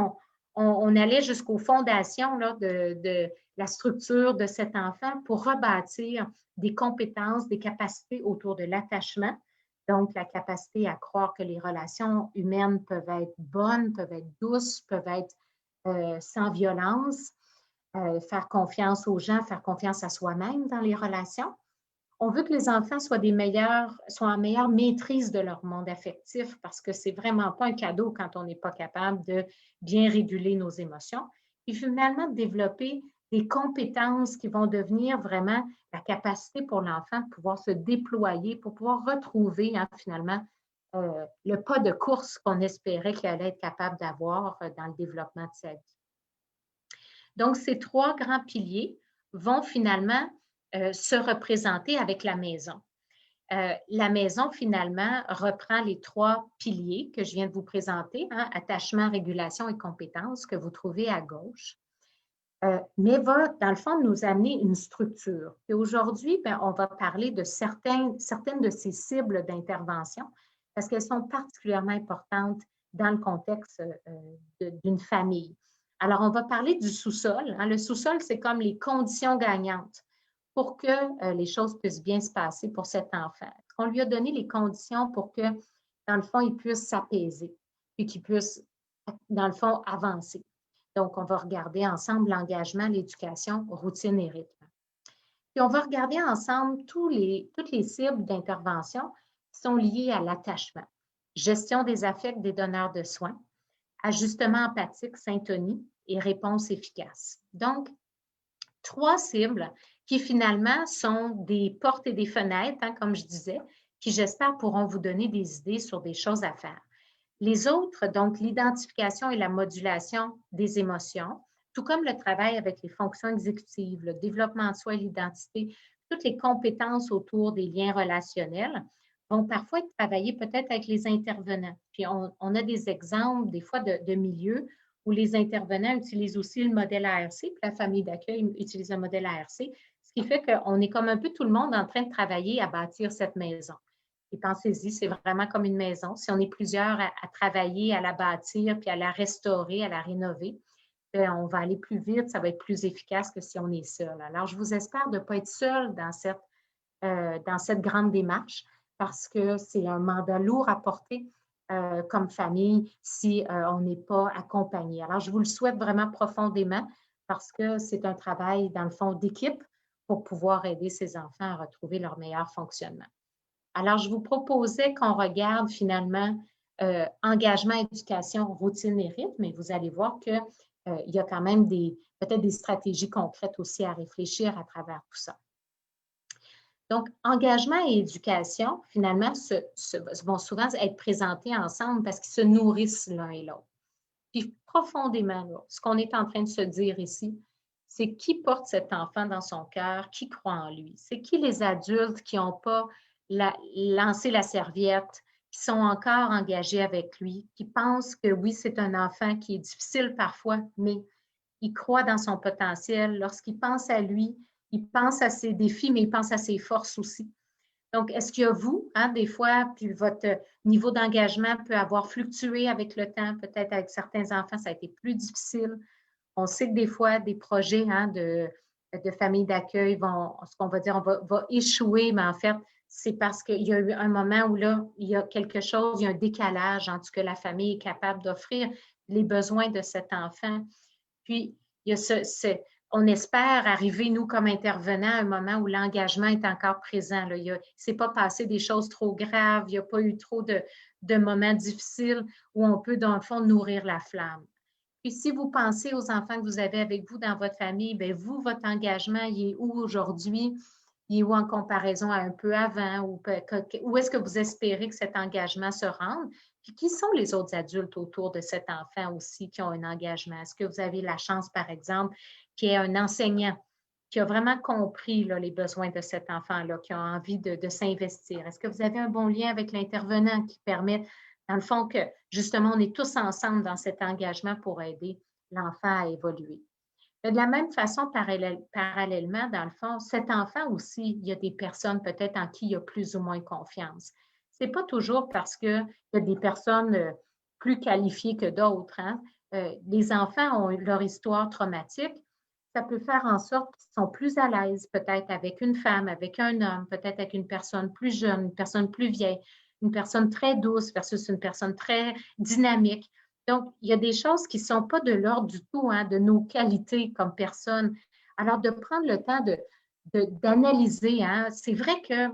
on allait jusqu'aux fondations là, de la structure de cet enfant pour rebâtir des compétences, des capacités autour de l'attachement. Donc, la capacité à croire que les relations humaines peuvent être bonnes, peuvent être douces, peuvent être sans violence, faire confiance aux gens, faire confiance à soi-même dans les relations. On veut que les enfants soient en meilleure maîtrise de leur monde affectif parce que c'est vraiment pas un cadeau quand on n'est pas capable de bien réguler nos émotions. Et finalement, de développer des compétences qui vont devenir vraiment la capacité pour l'enfant de pouvoir se déployer, pour pouvoir retrouver finalement le pas de course qu'on espérait qu'il allait être capable d'avoir dans le développement de sa vie. Donc, ces 3 grands piliers vont finalement se représenter avec la maison. La maison, finalement, reprend les 3 piliers que je viens de vous présenter, attachement, régulation et compétences, que vous trouvez à gauche, mais va, dans le fond, nous amener une structure. Et aujourd'hui, on va parler de certaines de ces cibles d'intervention parce qu'elles sont particulièrement importantes dans le contexte d'une famille. Alors, on va parler du sous-sol. Le sous-sol, c'est comme les conditions gagnantes pour que les choses puissent bien se passer pour cet enfant. On lui a donné les conditions pour que, dans le fond, il puisse s'apaiser et qu'il puisse, dans le fond, avancer. Donc, on va regarder ensemble l'engagement, l'éducation, routine et rythme. Puis, on va regarder ensemble toutes les cibles d'intervention qui sont liées à l'attachement, gestion des affects des donneurs de soins, ajustement empathique, syntonie et réponse efficace. Donc, 3 cibles qui finalement sont des portes et des fenêtres, comme je disais, qui j'espère pourront vous donner des idées sur des choses à faire. Les autres, donc l'identification et la modulation des émotions, tout comme le travail avec les fonctions exécutives, le développement de soi et l'identité, toutes les compétences autour des liens relationnels vont parfois être travaillées peut-être avec les intervenants. Puis on a des exemples des fois de milieux où les intervenants utilisent aussi le modèle ARC, puis la famille d'accueil utilise le modèle ARC, ce qui fait qu'on est comme un peu tout le monde en train de travailler à bâtir cette maison. Et pensez-y, c'est vraiment comme une maison. Si on est plusieurs à travailler, à la bâtir, puis à la restaurer, à la rénover, on va aller plus vite, ça va être plus efficace que si on est seul. Alors, je vous espère de ne pas être seul dans cette grande démarche parce que c'est un mandat lourd à porter comme famille si on n'est pas accompagné. Alors, je vous le souhaite vraiment profondément parce que c'est un travail, dans le fond, d'équipe pour pouvoir aider ces enfants à retrouver leur meilleur fonctionnement. Alors, je vous proposais qu'on regarde finalement engagement, éducation, routine et rythme, et vous allez voir qu'il y a quand même peut-être des stratégies concrètes aussi à réfléchir à travers tout ça. Donc, engagement et éducation, finalement, vont souvent être présentés ensemble parce qu'ils se nourrissent l'un et l'autre. Puis, profondément, là, ce qu'on est en train de se dire ici, c'est qui porte cet enfant dans son cœur, qui croit en lui. C'est qui les adultes qui n'ont pas lancé la serviette, qui sont encore engagés avec lui, qui pensent que oui, c'est un enfant qui est difficile parfois, mais il croit dans son potentiel. Lorsqu'il pense à lui, il pense à ses défis, mais il pense à ses forces aussi. Donc, est-ce qu'il y a vous, des fois, puis votre niveau d'engagement peut avoir fluctué avec le temps, peut-être avec certains enfants, ça a été plus difficile. On sait que des fois, des projets de famille d'accueil ce qu'on va dire, va échouer, mais en fait, c'est parce qu'il y a eu un moment où là, il y a quelque chose, il y a un décalage entre ce que la famille est capable d'offrir, les besoins de cet enfant. Puis, il y a on espère arriver, nous, comme intervenants, à un moment où l'engagement est encore présent. Là. Il ne s'est pas passé des choses trop graves, il n'y a pas eu trop de moments difficiles où on peut, dans le fond, nourrir la flamme. Puis, si vous pensez aux enfants que vous avez avec vous dans votre famille, bien, vous, votre engagement, il est où aujourd'hui? Il est où en comparaison à un peu avant? Où est-ce que vous espérez que cet engagement se rende? Puis, qui sont les autres adultes autour de cet enfant aussi qui ont un engagement? Est-ce que vous avez la chance, par exemple, qu'il y ait un enseignant qui a vraiment compris là, les besoins de cet enfant-là, qui a envie de s'investir? Est-ce que vous avez un bon lien avec l'intervenant qui permet, dans le fond, que justement, on est tous ensemble dans cet engagement pour aider l'enfant à évoluer? De la même façon, parallèlement, dans le fond, cet enfant aussi, il y a des personnes peut-être en qui il y a plus ou moins confiance. Ce n'est pas toujours parce qu'il y a des personnes plus qualifiées que d'autres. Hein. Les enfants ont leur histoire traumatique. Ça peut faire en sorte qu'ils sont plus à l'aise peut-être avec une femme, avec un homme, peut-être avec une personne plus jeune, une personne plus vieille, une personne très douce versus une personne très dynamique. Donc, il y a des choses qui ne sont pas de l'ordre du tout hein, de nos qualités comme personnes. Alors, de prendre le temps d'analyser, hein, c'est vrai que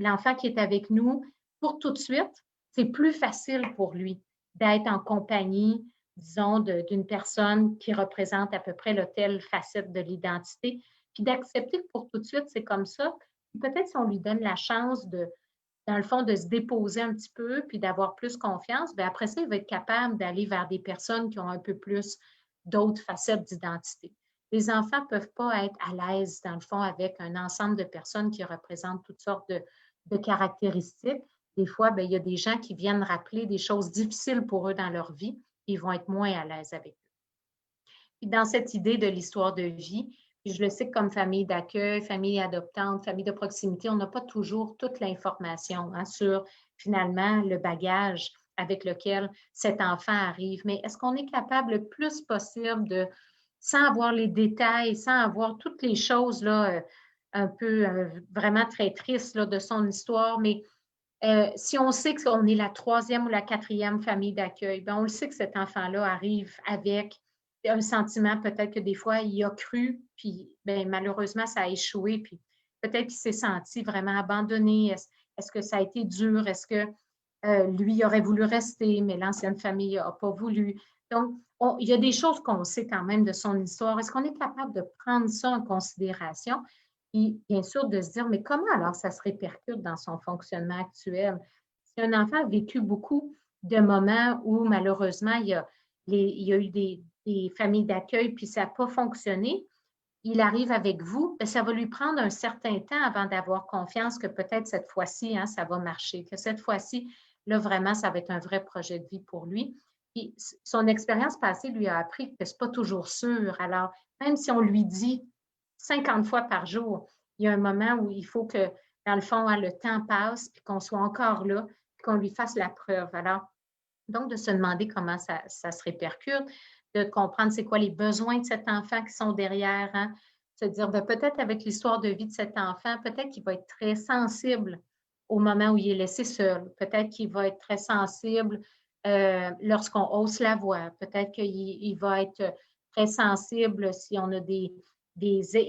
l'enfant qui est avec nous, pour tout de suite, c'est plus facile pour lui d'être en compagnie, disons, d'une personne qui représente à peu près telle facette de l'identité, puis d'accepter que pour tout de suite, c'est comme ça. Peut-être si on lui donne la chance dans le fond, de se déposer un petit peu puis d'avoir plus confiance, bien après ça, il va être capable d'aller vers des personnes qui ont un peu plus d'autres facettes d'identité. Les enfants ne peuvent pas être à l'aise, dans le fond, avec un ensemble de personnes qui représentent toutes sortes de caractéristiques. Des fois, bien, il y a des gens qui viennent rappeler des choses difficiles pour eux dans leur vie, et ils vont être moins à l'aise avec eux. Puis dans cette idée de l'histoire de vie, puis je le sais que comme famille d'accueil, famille adoptante, famille de proximité, on n'a pas toujours toute l'information hein, sur finalement le bagage avec lequel cet enfant arrive. Mais est-ce qu'on est capable le plus possible de, sans avoir les détails, sans avoir toutes les choses là, un peu vraiment très tristes là, de son histoire, mais si on sait qu'on est la troisième ou la quatrième famille d'accueil, ben on le sait que cet enfant-là arrive avec un sentiment peut-être que des fois, il a cru, puis ben, malheureusement, ça a échoué, puis peut-être qu'il s'est senti vraiment abandonné. Est-ce que ça a été dur? Est-ce que lui aurait voulu rester, mais l'ancienne famille n'a pas voulu? Donc, il y a des choses qu'on sait quand même de son histoire. Est-ce qu'on est capable de prendre ça en considération? Puis, bien sûr, de se dire, mais comment alors ça se répercute dans son fonctionnement actuel? Si un enfant a vécu beaucoup de moments où, malheureusement, il y a eu des familles d'accueil, puis ça n'a pas fonctionné, il arrive avec vous, bien, ça va lui prendre un certain temps avant d'avoir confiance que peut-être cette fois-ci, hein, ça va marcher, que cette fois-ci, là, vraiment, ça va être un vrai projet de vie pour lui. Puis, son expérience passée lui a appris que ce n'est pas toujours sûr. Alors, même si on lui dit 50 fois par jour, il y a un moment où il faut que, dans le fond, hein, le temps passe, puis qu'on soit encore là, puis qu'on lui fasse la preuve. Alors, donc, de se demander comment ça se répercute, de comprendre c'est quoi les besoins de cet enfant qui sont derrière, hein? Se dire, ben, peut-être avec l'histoire de vie de cet enfant, peut-être qu'il va être très sensible au moment où il est laissé seul. Peut-être qu'il va être très sensible lorsqu'on hausse la voix. Peut-être qu'il va être très sensible si on a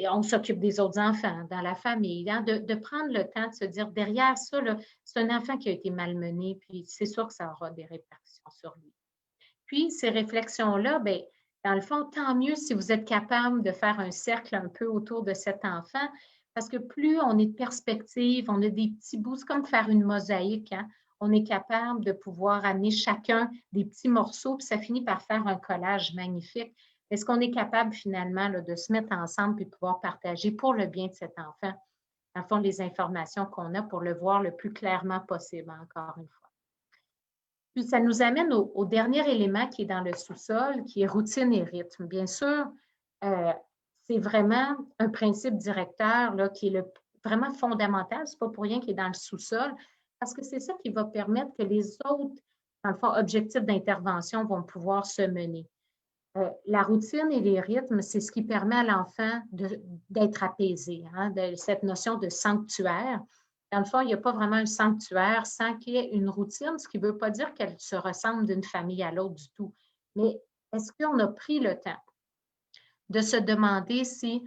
on s'occupe des autres enfants dans la famille, hein, de prendre le temps de se dire, derrière ça, c'est un enfant qui a été malmené, puis c'est sûr que ça aura des répercussions sur lui. Puis, ces réflexions-là, bien, dans le fond, tant mieux si vous êtes capable de faire un cercle un peu autour de cet enfant, parce que plus on est de perspective, on a des petits bouts, c'est comme faire une mosaïque, hein? On est capable de pouvoir amener chacun des petits morceaux, puis ça finit par faire un collage magnifique. Est-ce qu'on est capable finalement là, de se mettre ensemble et pouvoir partager pour le bien de cet enfant, dans le fond, les informations qu'on a pour le voir le plus clairement possible, encore une fois. Puis ça nous amène au dernier élément qui est dans le sous-sol, qui est routine et rythme. Bien sûr, c'est vraiment un principe directeur là, qui est vraiment fondamental. Ce n'est pas pour rien qu'il est dans le sous-sol, parce que c'est ça qui va permettre que les autres, dans le fond, objectifs d'intervention vont pouvoir se mener. La routine et les rythmes, c'est ce qui permet à l'enfant d'être apaisé, hein, de cette notion de sanctuaire. Dans le fond, il n'y a pas vraiment un sanctuaire sans qu'il y ait une routine, ce qui ne veut pas dire qu'elle se ressemble d'une famille à l'autre du tout. Mais est-ce qu'on a pris le temps de se demander si,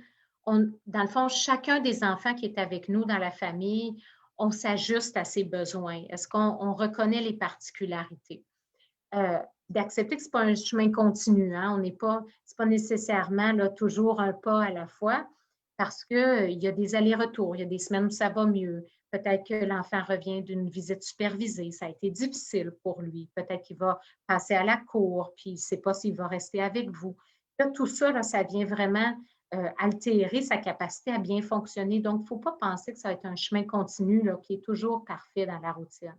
dans le fond, chacun des enfants qui est avec nous dans la famille, on s'ajuste à ses besoins. Est-ce qu'on reconnaît les particularités? D'accepter que ce n'est pas un chemin continu, hein? C'est pas nécessairement là, toujours un pas à la fois, parce qu'il y a des allers-retours, il y a des semaines où ça va mieux. Peut-être que l'enfant revient d'une visite supervisée, ça a été difficile pour lui. Peut-être qu'il va passer à la cour, puis il ne sait pas s'il va rester avec vous. Là, tout ça, là, ça vient vraiment altérer sa capacité à bien fonctionner. Donc, il ne faut pas penser que ça va être un chemin continu là, qui est toujours parfait dans la routine.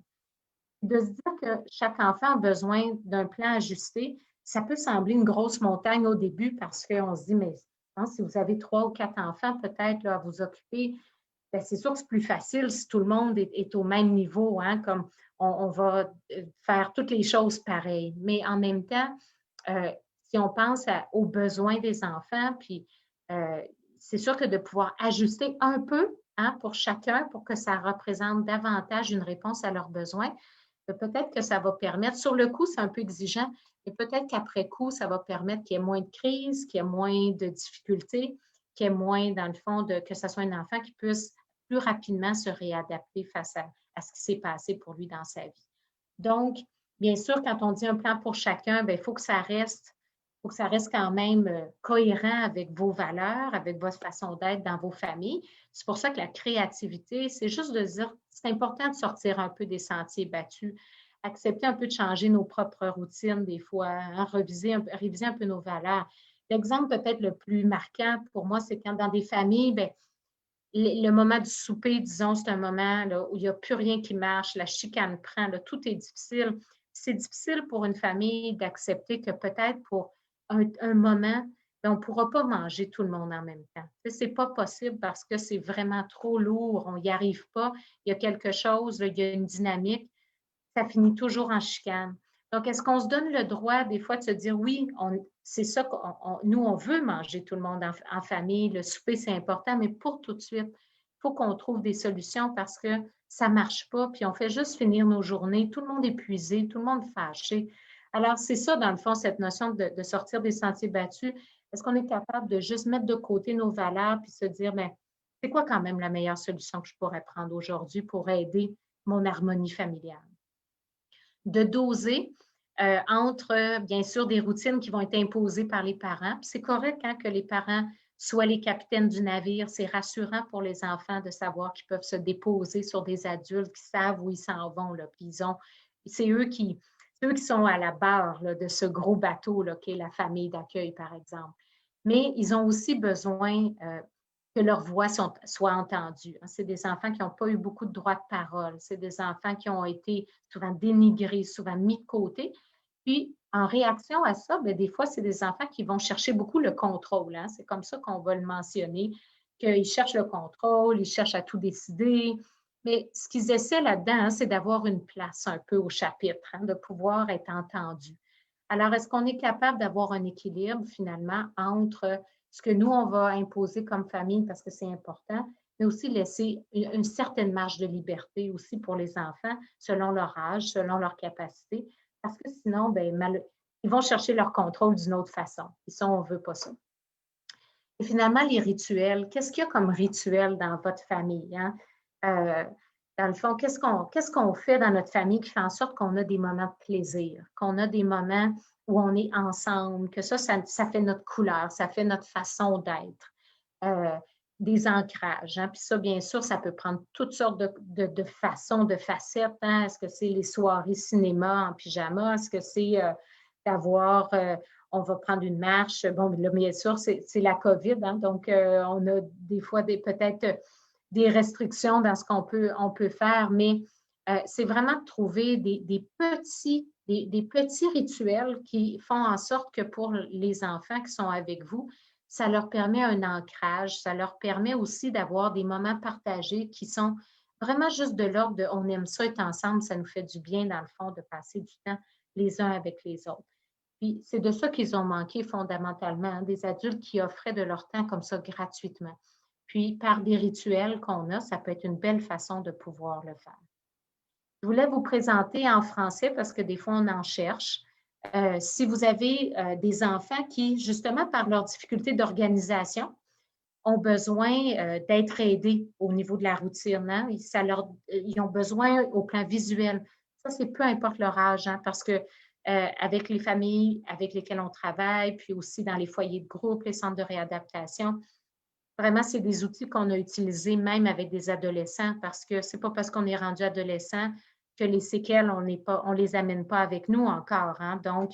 De se dire que chaque enfant a besoin d'un plan ajusté, ça peut sembler une grosse montagne au début parce qu'on se dit, mais si vous avez 3 ou 4 enfants peut-être à vous occuper, bien, c'est sûr que c'est plus facile si tout le monde est au même niveau, hein, comme on va faire toutes les choses pareilles. Mais en même temps, si on pense aux besoins des enfants, puis c'est sûr que de pouvoir ajuster un peu, hein, pour chacun, pour que ça représente davantage une réponse à leurs besoins, peut-être que ça va permettre, sur le coup, c'est un peu exigeant, mais peut-être qu'après coup, ça va permettre qu'il y ait moins de crises, qu'il y ait moins de difficultés, qu'il y ait moins, dans le fond, que ce soit un enfant qui puisse plus rapidement se réadapter face à ce qui s'est passé pour lui dans sa vie. Donc, bien sûr, quand on dit un plan pour chacun, bien, il faut que ça reste quand même cohérent avec vos valeurs, avec votre façon d'être dans vos familles. C'est pour ça que la créativité, c'est juste de dire, c'est important de sortir un peu des sentiers battus, accepter un peu de changer nos propres routines des fois, hein, réviser un peu nos valeurs. L'exemple peut-être le plus marquant pour moi, c'est quand dans des familles, bien, le moment du souper, disons, c'est un moment là, où il n'y a plus rien qui marche, la chicane prend, là, tout est difficile. C'est difficile pour une famille d'accepter que peut-être pour un moment, bien, on ne pourra pas manger tout le monde en même temps. Ce n'est pas possible parce que c'est vraiment trop lourd, on n'y arrive pas, il y a quelque chose, là, il y a une dynamique, ça finit toujours en chicane. Donc, est-ce qu'on se donne le droit des fois de se dire, oui, c'est ça nous, on veut manger tout le monde en famille, le souper, c'est important, mais pour tout de suite, il faut qu'on trouve des solutions parce que ça ne marche pas, puis on fait juste finir nos journées, tout le monde épuisé, tout le monde fâché. Alors, c'est ça, dans le fond, cette notion de sortir des sentiers battus. Est-ce qu'on est capable de juste mettre de côté nos valeurs puis se dire, bien, c'est quoi quand même la meilleure solution que je pourrais prendre aujourd'hui pour aider mon harmonie familiale? De doser entre, bien sûr, des routines qui vont être imposées par les parents. C'est correct hein, que les parents soient les capitaines du navire. C'est rassurant pour les enfants de savoir qu'ils peuvent se déposer sur des adultes qui savent où ils s'en vont. Là. Puis c'est eux qui sont à la barre là, de ce gros bateau là, qui est la famille d'accueil, par exemple. Mais ils ont aussi besoin que leur voix soit entendue. C'est des enfants qui n'ont pas eu beaucoup de droits de parole. C'est des enfants qui ont été souvent dénigrés, souvent mis de côté. Puis, en réaction à ça, bien, des fois, c'est des enfants qui vont chercher beaucoup le contrôle. Hein? C'est comme ça qu'on va le mentionner, qu'ils cherchent le contrôle, ils cherchent à tout décider. Mais ce qu'ils essaient là-dedans, hein, c'est d'avoir une place un peu au chapitre, hein, de pouvoir être entendus. Alors, est-ce qu'on est capable d'avoir un équilibre finalement entre ce que nous, on va imposer comme famille parce que c'est important, mais aussi laisser une certaine marge de liberté aussi pour les enfants selon leur âge, selon leur capacité, parce que sinon, bien, ils vont chercher leur contrôle d'une autre façon. Et ça, on ne veut pas ça. Et finalement, les rituels. Qu'est-ce qu'il y a comme rituel dans votre famille? Hein? Dans le fond, qu'est-ce qu'on fait dans notre famille qui fait en sorte qu'on a des moments de plaisir, qu'on a des moments où on est ensemble, que ça fait notre couleur, ça fait notre façon d'être. Des ancrages. Hein? Puis ça, bien sûr, ça peut prendre toutes sortes de façons, de facettes. Hein? Est-ce que c'est les soirées cinéma en pyjama? Est-ce que c'est d'avoir, on va prendre une marche? Bon, là, bien sûr, c'est la COVID, hein? Donc on a des fois peut-être des restrictions dans ce qu'on peut faire, mais c'est vraiment de trouver des petits rituels qui font en sorte que pour les enfants qui sont avec vous, ça leur permet un ancrage, ça leur permet aussi d'avoir des moments partagés qui sont vraiment juste de l'ordre de on aime ça être ensemble, ça nous fait du bien dans le fond de passer du temps les uns avec les autres. Puis c'est de ça qu'ils ont manqué fondamentalement, hein, des adultes qui offraient de leur temps comme ça gratuitement. Puis par des rituels qu'on a, ça peut être une belle façon de pouvoir le faire. Je voulais vous présenter en français parce que des fois on en cherche. Si vous avez des enfants qui, justement, par leur difficulté d'organisation, ont besoin d'être aidés au niveau de la routine. Hein? Ils ont besoin au plan visuel. Ça, c'est peu importe leur âge, hein, parce que avec les familles avec lesquelles on travaille, puis aussi dans les foyers de groupe, les centres de réadaptation, vraiment, c'est des outils qu'on a utilisés même avec des adolescents, parce que c'est pas parce qu'on est rendu adolescent que les séquelles, on les amène pas avec nous encore. Hein? Donc,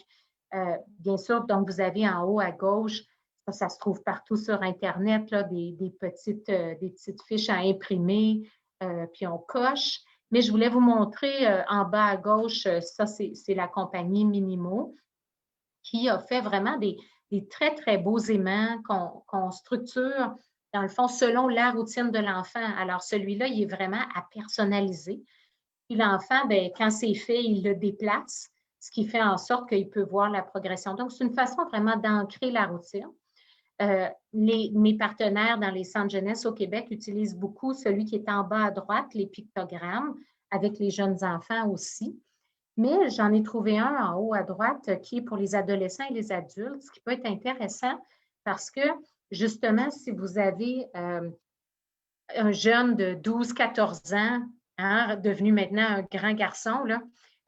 bien sûr, donc vous avez en haut à gauche, ça se trouve partout sur Internet, là, des petites fiches à imprimer, puis on coche. Mais je voulais vous montrer en bas à gauche, ça c'est la compagnie Minimo qui a fait vraiment des très, très beaux aimants qu'on structure, dans le fond, selon la routine de l'enfant. Alors, celui-là, il est vraiment à personnaliser. Puis l'enfant, bien, quand c'est fait, il le déplace, ce qui fait en sorte qu'il peut voir la progression. Donc, c'est une façon vraiment d'ancrer la routine. Mes partenaires dans les centres jeunesse au Québec utilisent beaucoup celui qui est en bas à droite, les pictogrammes, avec les jeunes enfants aussi. Mais j'en ai trouvé un en haut à droite qui est pour les adolescents et les adultes, ce qui peut être intéressant parce que, justement, si vous avez un jeune de 12-14 ans, hein, devenu maintenant un grand garçon, là,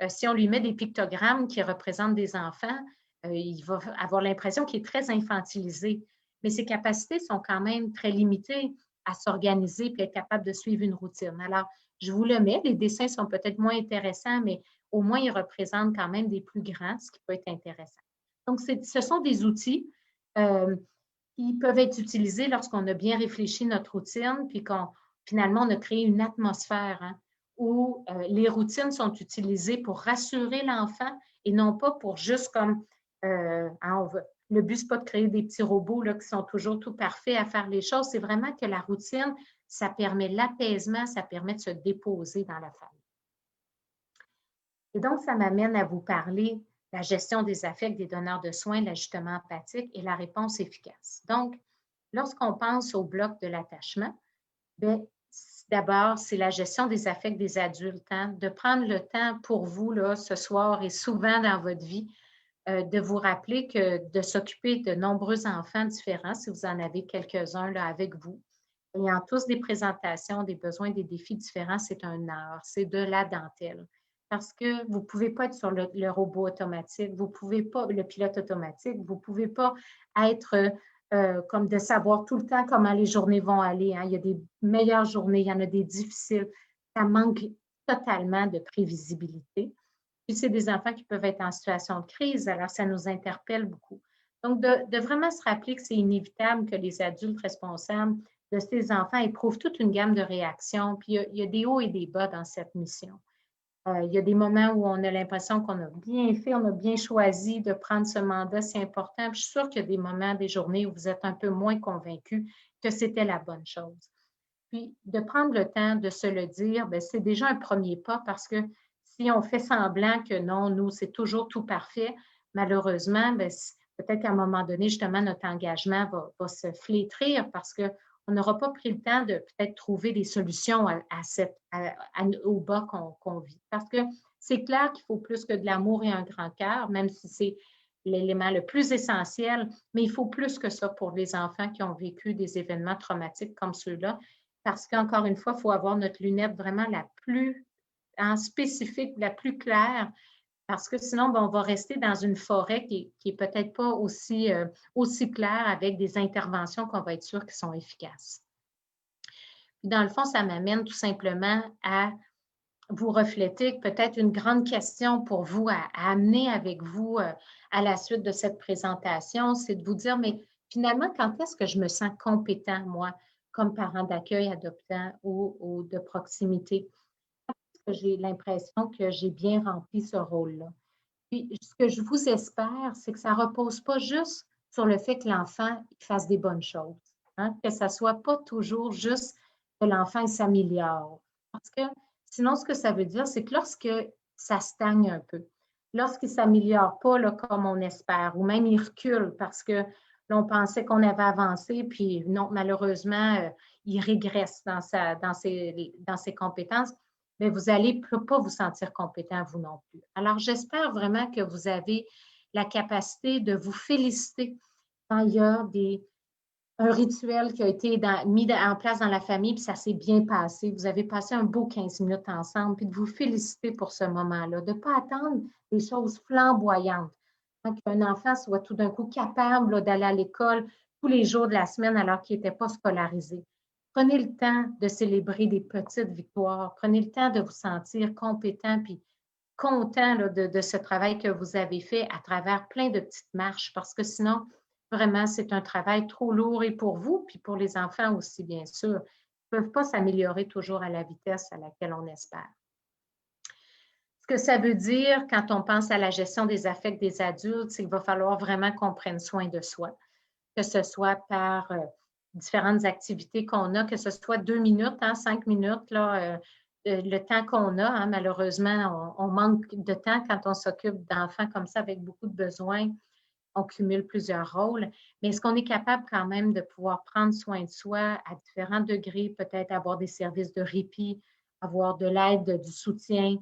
si on lui met des pictogrammes qui représentent des enfants, il va avoir l'impression qu'il est très infantilisé. Mais ses capacités sont quand même très limitées à s'organiser et être capable de suivre une routine. Alors, je vous le mets, les dessins sont peut-être moins intéressants, mais au moins, ils représentent quand même des plus grands, ce qui peut être intéressant. Donc, ce sont des outils qui peuvent être utilisés lorsqu'on a bien réfléchi notre routine, puis finalement, on a créé une atmosphère, hein, où les routines sont utilisées pour rassurer l'enfant et non pas pour juste comme, le but, ce n'est pas de créer des petits robots là, qui sont toujours tout parfaits à faire les choses, c'est vraiment que la routine, ça permet l'apaisement, ça permet de se déposer dans la famille. Et donc, ça m'amène à vous parler de la gestion des affects des donneurs de soins, l'ajustement empathique et la réponse efficace. Donc, lorsqu'on pense au bloc de l'attachement, d'abord, c'est la gestion des affects des adultes, hein, de prendre le temps pour vous, là, ce soir et souvent dans votre vie, de vous rappeler que de s'occuper de nombreux enfants différents, si vous en avez quelques-uns là, avec vous, ayant tous des présentations, des besoins, des défis différents, c'est un art, c'est de la dentelle. Parce que vous ne pouvez pas être sur le robot automatique, vous pouvez pas, le pilote automatique, vous ne pouvez pas être comme de savoir tout le temps comment les journées vont aller. Hein. Il y a des meilleures journées, il y en a des difficiles. Ça manque totalement de prévisibilité. Puis, c'est des enfants qui peuvent être en situation de crise, alors ça nous interpelle beaucoup. Donc, de vraiment se rappeler que c'est inévitable que les adultes responsables de ces enfants éprouvent toute une gamme de réactions. Puis, il y a des hauts et des bas dans cette mission. Il y a des moments où on a l'impression qu'on a bien fait, on a bien choisi de prendre ce mandat si important. Puis je suis sûre qu'il y a des moments, des journées où vous êtes un peu moins convaincu que c'était la bonne chose. Puis de prendre le temps de se le dire, c'est déjà un premier pas parce que si on fait semblant que non, nous, c'est toujours tout parfait, malheureusement, peut-être qu'à un moment donné, justement, notre engagement va se flétrir parce que on n'aura pas pris le temps de peut-être trouver des solutions au bas qu'on vit. Parce que c'est clair qu'il faut plus que de l'amour et un grand cœur, même si c'est l'élément le plus essentiel, mais il faut plus que ça pour les enfants qui ont vécu des événements traumatiques comme ceux-là, parce qu'encore une fois, il faut avoir notre lunette vraiment la plus spécifique, la plus claire, parce que sinon, on va rester dans une forêt qui n'est peut-être pas aussi claire avec des interventions qu'on va être sûr qui sont efficaces. Puis dans le fond, ça m'amène tout simplement à vous refléter peut-être une grande question pour vous à amener avec vous à la suite de cette présentation, c'est de vous dire, mais finalement, quand est-ce que je me sens compétent, moi, comme parent d'accueil adoptant ou de proximité? J'ai l'impression que j'ai bien rempli ce rôle-là. Puis, ce que je vous espère, c'est que ça ne repose pas juste sur le fait que l'enfant fasse des bonnes choses, hein, que ça ne soit pas toujours juste que l'enfant s'améliore. Parce que sinon, ce que ça veut dire, c'est que lorsque ça stagne un peu, lorsqu'il ne s'améliore pas là, comme on espère, ou même il recule parce que l'on pensait qu'on avait avancé, puis non, malheureusement, il régresse dans ses compétences, mais vous n'allez pas vous sentir compétent, vous non plus. Alors, j'espère vraiment que vous avez la capacité de vous féliciter quand il y a un rituel qui a été mis en place dans la famille, puis ça s'est bien passé. Vous avez passé un beau 15 minutes ensemble, puis de vous féliciter pour ce moment-là, de ne pas attendre des choses flamboyantes. Qu'un enfant soit tout d'un coup capable d'aller à l'école tous les jours de la semaine alors qu'il n'était pas scolarisé. Prenez le temps de célébrer des petites victoires. Prenez le temps de vous sentir compétent puis content là, de ce travail que vous avez fait à travers plein de petites marches parce que sinon, vraiment, c'est un travail trop lourd et pour vous, puis pour les enfants aussi, bien sûr. Ils ne peuvent pas s'améliorer toujours à la vitesse à laquelle on espère. Ce que ça veut dire quand on pense à la gestion des affects des adultes, c'est qu'il va falloir vraiment qu'on prenne soin de soi, que ce soit par différentes activités qu'on a, que ce soit 2 minutes, 5 minutes, là, le temps qu'on a. Malheureusement, on manque de temps quand on s'occupe d'enfants comme ça avec beaucoup de besoins. On cumule plusieurs rôles, mais est-ce qu'on est capable quand même de pouvoir prendre soin de soi à différents degrés, peut-être avoir des services de répit, avoir de l'aide, du soutien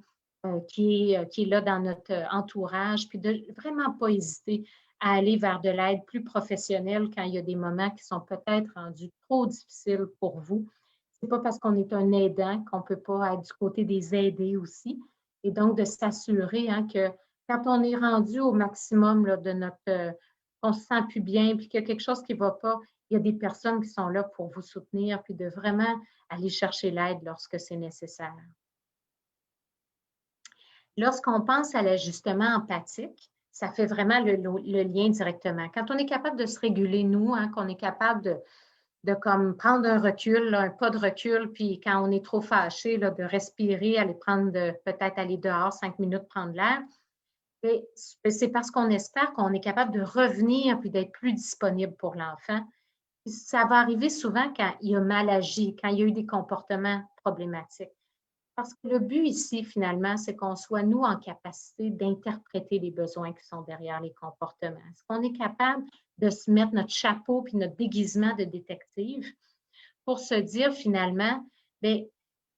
qui est là dans notre entourage, puis de vraiment pas hésiter à aller vers de l'aide plus professionnelle quand il y a des moments qui sont peut-être rendus trop difficiles pour vous. Ce n'est pas parce qu'on est un aidant qu'on ne peut pas être du côté des aidés aussi. Et donc, de s'assurer que quand on est rendu au maximum là, de notre, on se sent plus bien, puis qu'il y a quelque chose qui ne va pas, il y a des personnes qui sont là pour vous soutenir, puis de vraiment aller chercher l'aide lorsque c'est nécessaire. Lorsqu'on pense à l'ajustement empathique, ça fait vraiment le lien directement. Quand on est capable de se réguler, nous, qu'on est capable de comme prendre un recul, là, un pas de recul, puis quand on est trop fâché, là, de respirer, aller prendre, peut-être aller dehors 5 minutes, prendre l'air. C'est parce qu'on espère qu'on est capable de revenir puis d'être plus disponible pour l'enfant. Ça va arriver souvent quand il a mal agi, quand il y a eu des comportements problématiques. Parce que le but ici, finalement, c'est qu'on soit, nous, en capacité d'interpréter les besoins qui sont derrière les comportements. Est-ce qu'on est capable de se mettre notre chapeau puis notre déguisement de détective pour se dire, finalement, bien,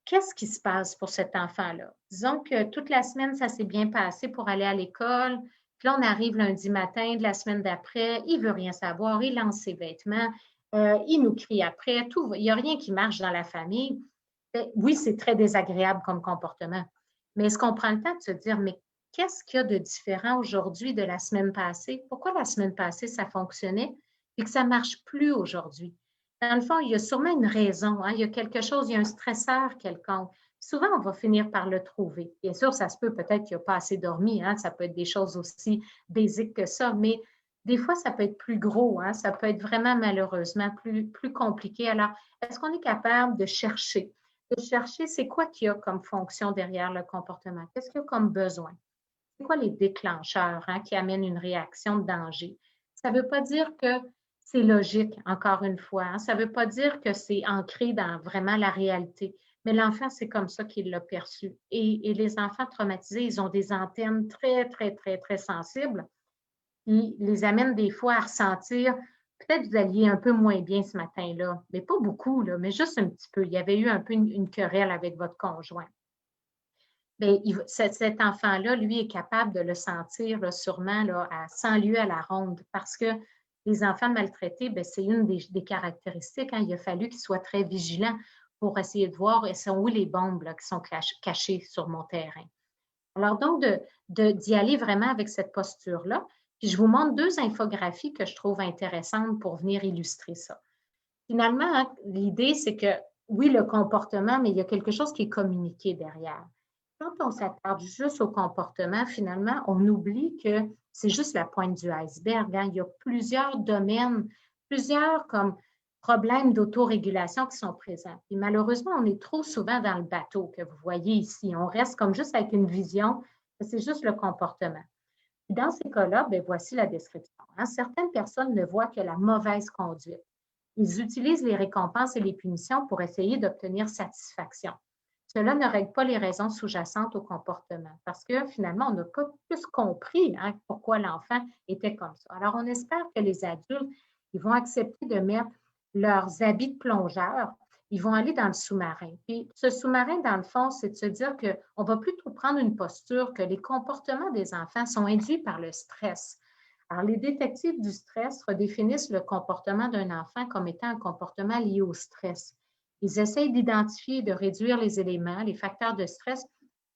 qu'est-ce qui se passe pour cet enfant-là? Disons que toute la semaine, ça s'est bien passé pour aller à l'école. Puis là, on arrive lundi matin de la semaine d'après, il ne veut rien savoir, il lance ses vêtements, il nous crie après, il n'y a rien qui marche dans la famille. Oui, c'est très désagréable comme comportement, mais est-ce qu'on prend le temps de se dire, mais qu'est-ce qu'il y a de différent aujourd'hui de la semaine passée? Pourquoi la semaine passée, ça fonctionnait et que ça ne marche plus aujourd'hui? Dans le fond, il y a sûrement une raison, il y a quelque chose, il y a un stresseur quelconque. Souvent, on va finir par le trouver. Bien sûr, ça se peut peut-être qu'il n'a pas assez dormi, ça peut être des choses aussi basiques que ça, mais des fois, ça peut être plus gros, ça peut être vraiment malheureusement plus compliqué. Alors, est-ce qu'on est capable de chercher c'est quoi qu'il y a comme fonction derrière le comportement? Qu'est-ce qu'il y a comme besoin? C'est quoi les déclencheurs qui amènent une réaction de danger? Ça ne veut pas dire que c'est logique, encore une fois. Ça ne veut pas dire que c'est ancré dans vraiment la réalité. Mais l'enfant, c'est comme ça qu'il l'a perçu. Et les enfants traumatisés, ils ont des antennes très, très, très, très sensibles. Ils les amènent des fois à ressentir peut-être que vous alliez un peu moins bien ce matin-là, mais pas beaucoup, là, mais juste un petit peu. Il y avait eu un peu une querelle avec votre conjoint. Bien, cet enfant-là, lui, est capable de le sentir là, sûrement là, à 100 lieues à la ronde parce que les enfants maltraités, bien, c'est une des caractéristiques. Il a fallu qu'ils soient très vigilants pour essayer de voir sont où les bombes là, qui sont cachées sur mon terrain. Alors donc, d'y aller vraiment avec cette posture-là. Puis je vous montre 2 infographies que je trouve intéressantes pour venir illustrer ça. Finalement, l'idée, c'est que oui, le comportement, mais il y a quelque chose qui est communiqué derrière. Quand on s'attarde juste au comportement, finalement, on oublie que c'est juste la pointe du iceberg. Il y a plusieurs domaines, plusieurs comme problèmes d'autorégulation qui sont présents. Et malheureusement, on est trop souvent dans le bateau que vous voyez ici. On reste comme juste avec une vision, c'est juste le comportement. Dans ces cas-là, bien, voici la description. Certaines personnes ne voient que la mauvaise conduite. Ils utilisent les récompenses et les punitions pour essayer d'obtenir satisfaction. Cela ne règle pas les raisons sous-jacentes au comportement parce que finalement, on n'a pas plus compris pourquoi l'enfant était comme ça. Alors, on espère que les adultes ils vont accepter de mettre leurs habits de plongeur ils vont aller dans le sous-marin. Puis ce sous-marin, dans le fond, c'est de se dire qu'on va plutôt prendre une posture que les comportements des enfants sont induits par le stress. Alors, les détectives du stress redéfinissent le comportement d'un enfant comme étant un comportement lié au stress. Ils essayent d'identifier et de réduire les éléments, les facteurs de stress,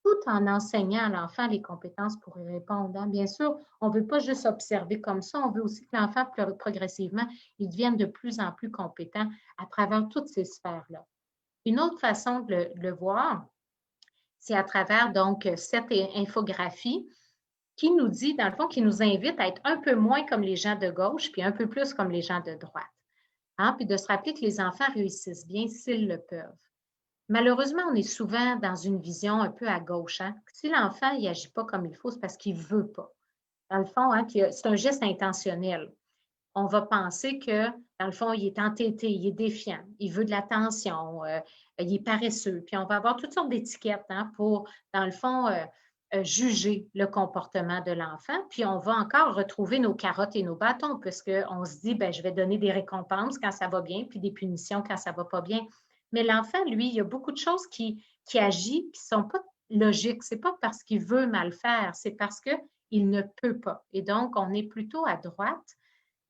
tout en enseignant à l'enfant les compétences pour y répondre. Bien sûr, on ne veut pas juste observer comme ça, on veut aussi que l'enfant, progressivement, il devienne de plus en plus compétent à travers toutes ces sphères-là. Une autre façon de le voir, c'est à travers donc cette infographie qui nous dit, dans le fond, qui nous invite à être un peu moins comme les gens de gauche, puis un peu plus comme les gens de droite. Puis de se rappeler que les enfants réussissent bien s'ils le peuvent. Malheureusement, on est souvent dans une vision un peu à gauche. Si l'enfant n'agit pas comme il faut, c'est parce qu'il ne veut pas. Dans le fond, c'est un geste intentionnel. On va penser que, dans le fond, il est entêté, il est défiant, il veut de l'attention, il est paresseux. Puis on va avoir toutes sortes d'étiquettes pour, dans le fond, juger le comportement de l'enfant. Puis on va encore retrouver nos carottes et nos bâtons, puisqu'on se dit, je vais donner des récompenses quand ça va bien, puis des punitions quand ça ne va pas bien. Mais l'enfant, lui, il y a beaucoup de choses qui agissent qui ne sont pas logiques. Ce n'est pas parce qu'il veut mal faire, c'est parce qu'il ne peut pas. Et donc, on est plutôt à droite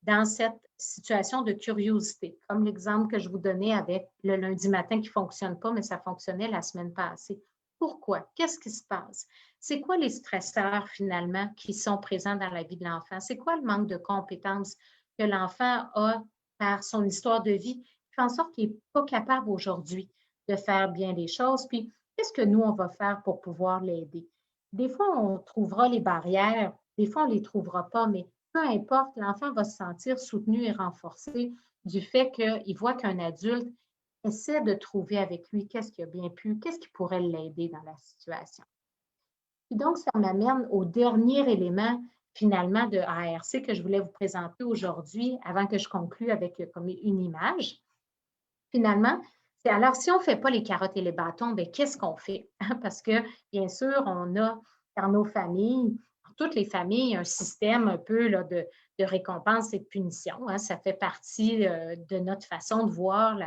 dans cette situation de curiosité, comme l'exemple que je vous donnais avec le lundi matin qui ne fonctionne pas, mais ça fonctionnait la semaine passée. Pourquoi? Qu'est-ce qui se passe? C'est quoi les stresseurs finalement qui sont présents dans la vie de l'enfant? C'est quoi le manque de compétences que l'enfant a par son histoire de vie qui fait en sorte qu'il n'est pas capable aujourd'hui de faire bien les choses? Puis, qu'est-ce que nous, on va faire pour pouvoir l'aider? Des fois, on trouvera les barrières, des fois, on ne les trouvera pas, mais peu importe, l'enfant va se sentir soutenu et renforcé du fait qu'il voit qu'un adulte essaie de trouver avec lui qu'est-ce qu'il a bien pu, qu'est-ce qui pourrait l'aider dans la situation. Et donc, ça m'amène au dernier élément, finalement, de ARC que je voulais vous présenter aujourd'hui, avant que je conclue avec comme une image. Finalement, c'est alors, si on ne fait pas les carottes et les bâtons, qu'est-ce qu'on fait? Parce que, bien sûr, on a dans nos familles, dans toutes les familles, un système un peu là, de récompense et de punition. Ça fait partie de notre façon de voir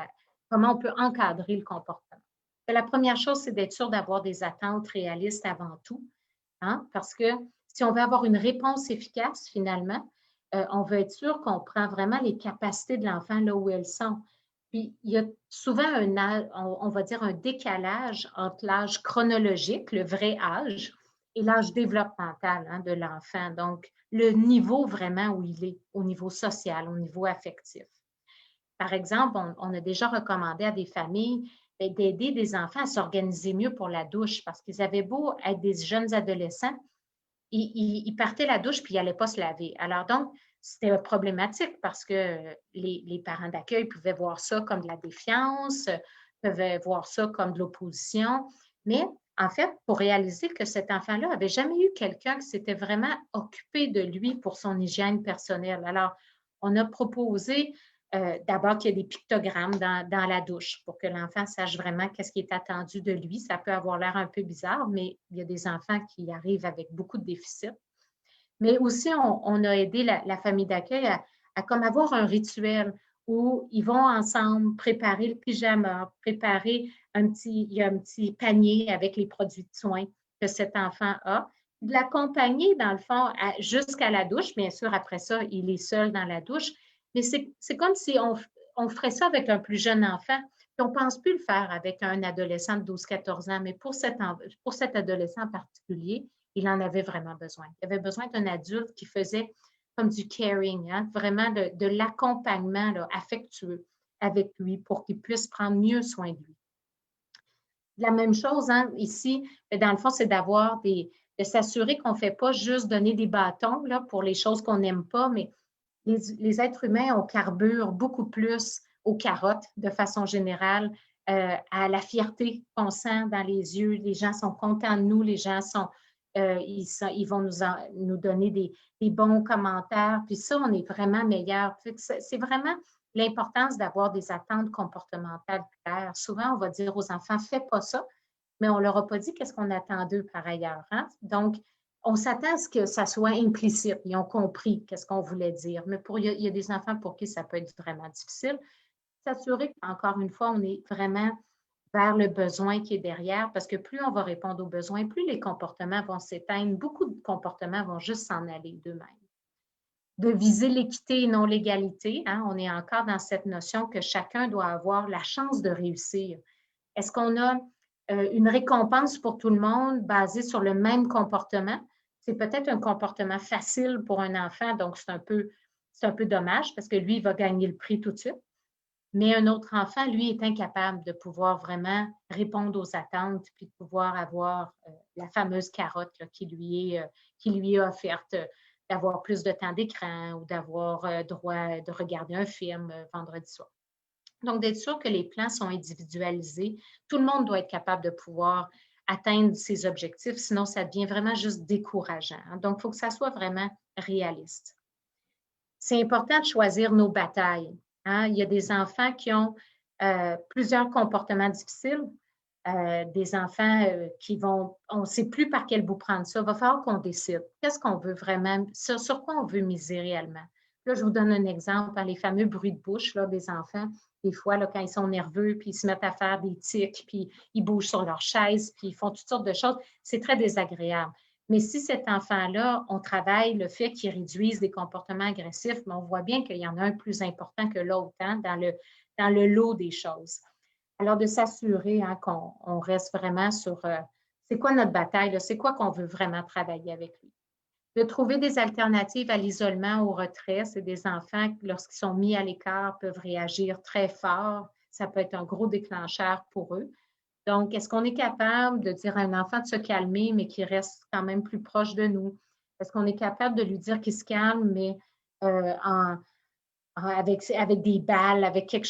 comment on peut encadrer le comportement. La première chose, c'est d'être sûr d'avoir des attentes réalistes avant tout, parce que si on veut avoir une réponse efficace, finalement, on veut être sûr qu'on prend vraiment les capacités de l'enfant là où elles sont. Puis, il y a souvent on va dire un décalage entre l'âge chronologique, le vrai âge, et l'âge développemental de l'enfant. Donc, le niveau vraiment où il est, au niveau social, au niveau affectif. Par exemple, on a déjà recommandé à des familles d'aider des enfants à s'organiser mieux pour la douche parce qu'ils avaient beau être des jeunes adolescents, ils partaient la douche puis ils n'allaient pas se laver. Alors donc, c'était problématique parce que les parents d'accueil pouvaient voir ça comme de la défiance, pouvaient voir ça comme de l'opposition. Mais en fait, pour réaliser que cet enfant-là n'avait jamais eu quelqu'un qui s'était vraiment occupé de lui pour son hygiène personnelle. Alors, on a proposé d'abord qu'il y ait des pictogrammes dans la douche pour que l'enfant sache vraiment qu'est-ce qui est attendu de lui. Ça peut avoir l'air un peu bizarre, mais il y a des enfants qui arrivent avec beaucoup de déficits. Mais aussi, on a aidé la famille d'accueil à comme avoir un rituel où ils vont ensemble préparer le pyjama, préparer il y a un petit panier avec les produits de soins que cet enfant a, de l'accompagner dans le fond jusqu'à la douche. Bien sûr, après ça, il est seul dans la douche, mais c'est comme si on ferait ça avec un plus jeune enfant. Puis on ne pense plus le faire avec un adolescent de 12-14 ans, mais pour cet adolescent en particulier, il en avait vraiment besoin. Il avait besoin d'un adulte qui faisait comme du caring, vraiment de l'accompagnement affectueux avec lui pour qu'il puisse prendre mieux soin de lui. La même chose ici, dans le fond, c'est de s'assurer qu'on ne fait pas juste donner des bâtons pour les choses qu'on n'aime pas, mais les êtres humains, on carbure beaucoup plus aux carottes de façon générale, à la fierté qu'on sent dans les yeux. Les gens sont contents de nous, les gens ils vont nous donner des bons commentaires. Puis ça, on est vraiment meilleur. C'est vraiment l'importance d'avoir des attentes comportementales claires. Souvent, on va dire aux enfants, fais pas ça, mais on ne leur a pas dit qu'est-ce qu'on attend d'eux par ailleurs. Donc, on s'attend à ce que ça soit implicite. Ils ont compris qu'est-ce qu'on voulait dire. Mais il y a des enfants pour qui ça peut être vraiment difficile. s'assurer qu'encore une fois, on est vraiment vers le besoin qui est derrière, parce que plus on va répondre aux besoins, plus les comportements vont s'éteindre. Beaucoup de comportements vont juste s'en aller d'eux-mêmes. De viser l'équité et non l'égalité, hein, on est encore dans cette notion que chacun doit avoir la chance de réussir. Est-ce qu'on a une récompense pour tout le monde basée sur le même comportement? C'est peut-être un comportement facile pour un enfant, donc c'est un peu dommage parce que lui, il va gagner le prix tout de suite. Mais un autre enfant, lui, est incapable de pouvoir vraiment répondre aux attentes puis de pouvoir avoir la fameuse carotte là, qui lui est offerte, d'avoir plus de temps d'écran ou d'avoir droit de regarder un film vendredi soir. Donc, d'être sûr que les plans sont individualisés. Tout le monde doit être capable de pouvoir atteindre ses objectifs, sinon ça devient vraiment juste décourageant. Donc, il faut que ça soit vraiment réaliste. C'est important de choisir nos batailles. Hein? Il y a des enfants qui ont plusieurs comportements difficiles, des enfants qui vont, on ne sait plus par quel bout prendre ça. Il va falloir qu'on décide. Qu'est-ce qu'on veut vraiment, sur quoi on veut miser réellement? Là, je vous donne un exemple, les fameux bruits de bouche là, des enfants. Des fois, là, quand ils sont nerveux, puis ils se mettent à faire des tics, puis ils bougent sur leur chaise, puis ils font toutes sortes de choses, c'est très désagréable. Mais si cet enfant-là, on travaille le fait qu'il réduise des comportements agressifs, mais on voit bien qu'il y en a un plus important que l'autre hein, dans le lot des choses. Alors, de s'assurer hein, qu'on reste vraiment sur c'est quoi notre bataille, c'est quoi qu'on veut vraiment travailler avec lui. De trouver des alternatives à l'isolement, au retrait. C'est des enfants qui, lorsqu'ils sont mis à l'écart, peuvent réagir très fort. Ça peut être un gros déclencheur pour eux. Donc, est-ce qu'on est capable de dire à un enfant de se calmer, mais qui reste quand même plus proche de nous? Est-ce qu'on est capable de lui dire qu'il se calme, mais avec des balles, avec quelque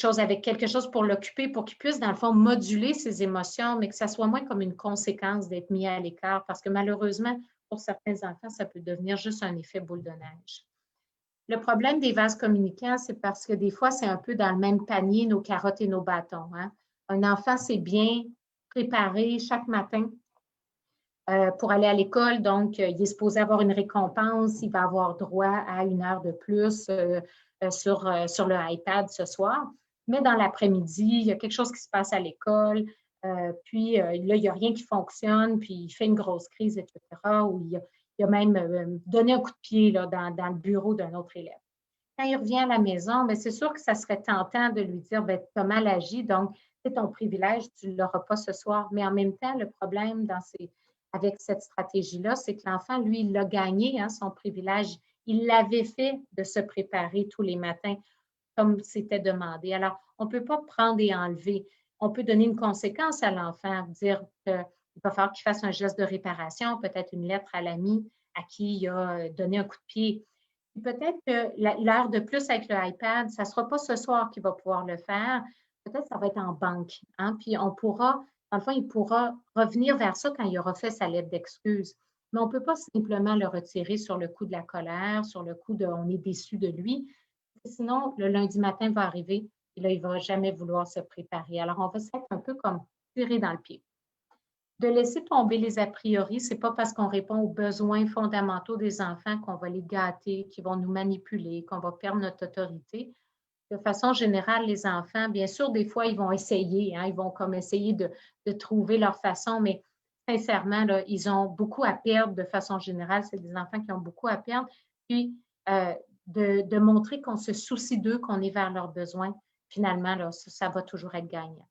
chose pour l'occuper, pour qu'il puisse, dans le fond, moduler ses émotions, mais que ça soit moins comme une conséquence d'être mis à l'écart, parce que malheureusement, pour certains enfants, ça peut devenir juste un effet boule de neige. Le problème des vases communicants, c'est parce que des fois, c'est un peu dans le même panier, nos carottes et nos bâtons. Hein? Un enfant, c'est bien préparé chaque matin pour aller à l'école, donc il est supposé avoir une récompense, il va avoir droit à 1 heure de plus sur le iPad ce soir. Mais dans l'après-midi, il y a quelque chose qui se passe à l'école, puis là, il n'y a rien qui fonctionne, puis il fait une grosse crise, etc., ou il a même donné un coup de pied là, dans le bureau d'un autre élève. Quand il revient à la maison, bien, c'est sûr que ça serait tentant de lui dire ben, tu as mal agi, donc c'est ton privilège, tu ne l'auras pas ce soir. Mais en même temps, le problème avec cette stratégie-là, c'est que l'enfant, lui, il l'a gagné, hein, son privilège. Il l'avait fait de se préparer tous les matins comme c'était demandé. Alors, on ne peut pas prendre et enlever. On peut donner une conséquence à l'enfant, dire qu'il va falloir qu'il fasse un geste de réparation, peut-être une lettre à l'ami à qui il a donné un coup de pied. Peut-être que l'heure de plus avec le iPad, ça ne sera pas ce soir qu'il va pouvoir le faire. Peut-être que ça va être en banque. Hein? Puis on pourra, enfin, il pourra revenir vers ça quand il aura fait sa lettre d'excuse. Mais on ne peut pas simplement le retirer sur le coup de la colère, sur le coup de on est déçu de lui. Sinon, le lundi matin va arriver et là, il ne va jamais vouloir se préparer. Alors, on va se mettre un peu comme tirer dans le pied. De laisser tomber les a priori, ce n'est pas parce qu'on répond aux besoins fondamentaux des enfants qu'on va les gâter, qu'ils vont nous manipuler, qu'on va perdre notre autorité. De façon générale, les enfants, bien sûr, des fois, ils vont essayer, hein, ils vont comme essayer de trouver leur façon, mais sincèrement, là, ils ont beaucoup à perdre de façon générale. C'est des enfants qui ont beaucoup à perdre. Puis, de montrer qu'on se soucie d'eux, qu'on est vers leurs besoins, finalement, là, ça va toujours être gagnant.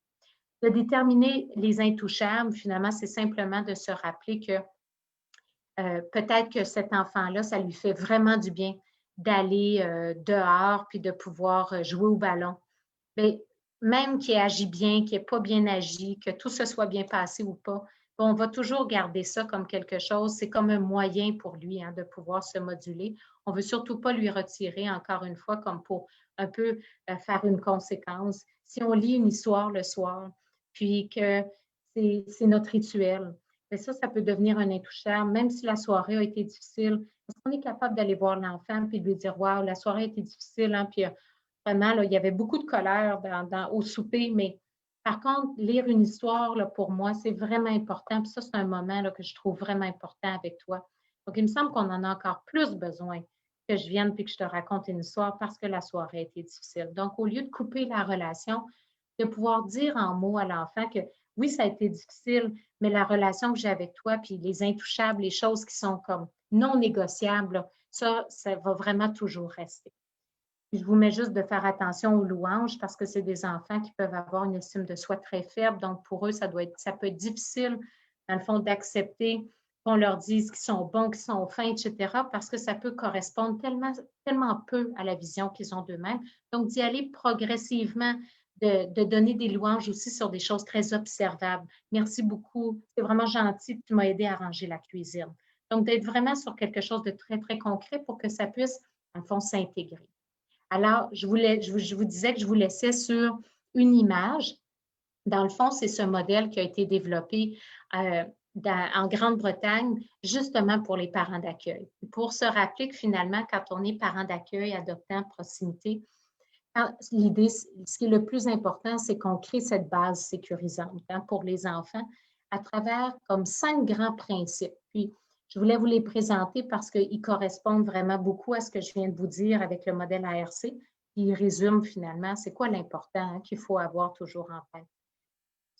De déterminer les intouchables, finalement, c'est simplement de se rappeler que peut-être que cet enfant-là, ça lui fait vraiment du bien d'aller dehors puis de pouvoir jouer au ballon. Mais même qu'il agit bien, qu'il n'ait pas bien agi, que tout se soit bien passé ou pas, on va toujours garder ça comme quelque chose. C'est comme un moyen pour lui hein, de pouvoir se moduler. On ne veut surtout pas lui retirer, encore une fois, comme pour un peu faire une conséquence. Si on lit une histoire le soir, puis que c'est notre rituel, mais ça peut devenir un intouchable, même si la soirée a été difficile. Est-ce qu'on est capable d'aller voir l'enfant puis de lui dire waouh, la soirée a été difficile, hein, puis vraiment, là, il y avait beaucoup de colère au souper, mais par contre, lire une histoire, là, pour moi, c'est vraiment important. Puis ça, c'est un moment là, que je trouve vraiment important avec toi. Donc, il me semble qu'on en a encore plus besoin que je vienne puis que je te raconte une histoire parce que la soirée a été difficile. Donc, au lieu de couper la relation, de pouvoir dire en mots à l'enfant que oui, ça a été difficile, mais la relation que j'ai avec toi, puis les intouchables, les choses qui sont comme non négociables, ça va vraiment toujours rester. Puis je vous mets juste de faire attention aux louanges parce que c'est des enfants qui peuvent avoir une estime de soi très faible. Donc, pour eux, ça peut être difficile, dans le fond, d'accepter qu'on leur dise qu'ils sont bons, qu'ils sont fins, etc., parce que ça peut correspondre tellement, tellement peu à la vision qu'ils ont d'eux-mêmes. Donc, d'y aller progressivement, de donner des louanges aussi sur des choses très observables. Merci beaucoup. C'est vraiment gentil. Tu m'as aidé à ranger la cuisine. Donc, d'être vraiment sur quelque chose de très, très concret pour que ça puisse, en fond, s'intégrer. Alors, je vous disais que je vous laissais sur une image. Dans le fond, c'est ce modèle qui a été développé en Grande-Bretagne, justement pour les parents d'accueil. Pour se rappeler que finalement, quand on est parent d'accueil, adoptant, proximité, l'idée, ce qui est le plus important, c'est qu'on crée cette base sécurisante pour les enfants à travers comme 5 grands principes. Puis, je voulais vous les présenter parce qu'ils correspondent vraiment beaucoup à ce que je viens de vous dire avec le modèle ARC. Puis, ils résument finalement c'est quoi l'important qu'il faut avoir toujours en tête.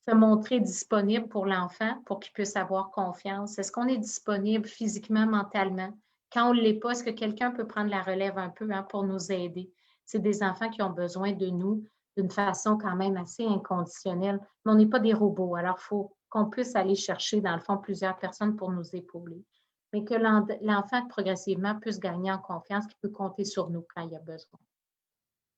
Se montrer disponible pour l'enfant pour qu'il puisse avoir confiance. Est-ce qu'on est disponible physiquement, mentalement? Quand on ne l'est pas, est-ce que quelqu'un peut prendre la relève un peu pour nous aider? C'est des enfants qui ont besoin de nous d'une façon quand même assez inconditionnelle, mais on n'est pas des robots. Alors, il faut qu'on puisse aller chercher, dans le fond, plusieurs personnes pour nous épauler. Mais que l'enfant, progressivement, puisse gagner en confiance, qu'il peut compter sur nous quand il y a besoin.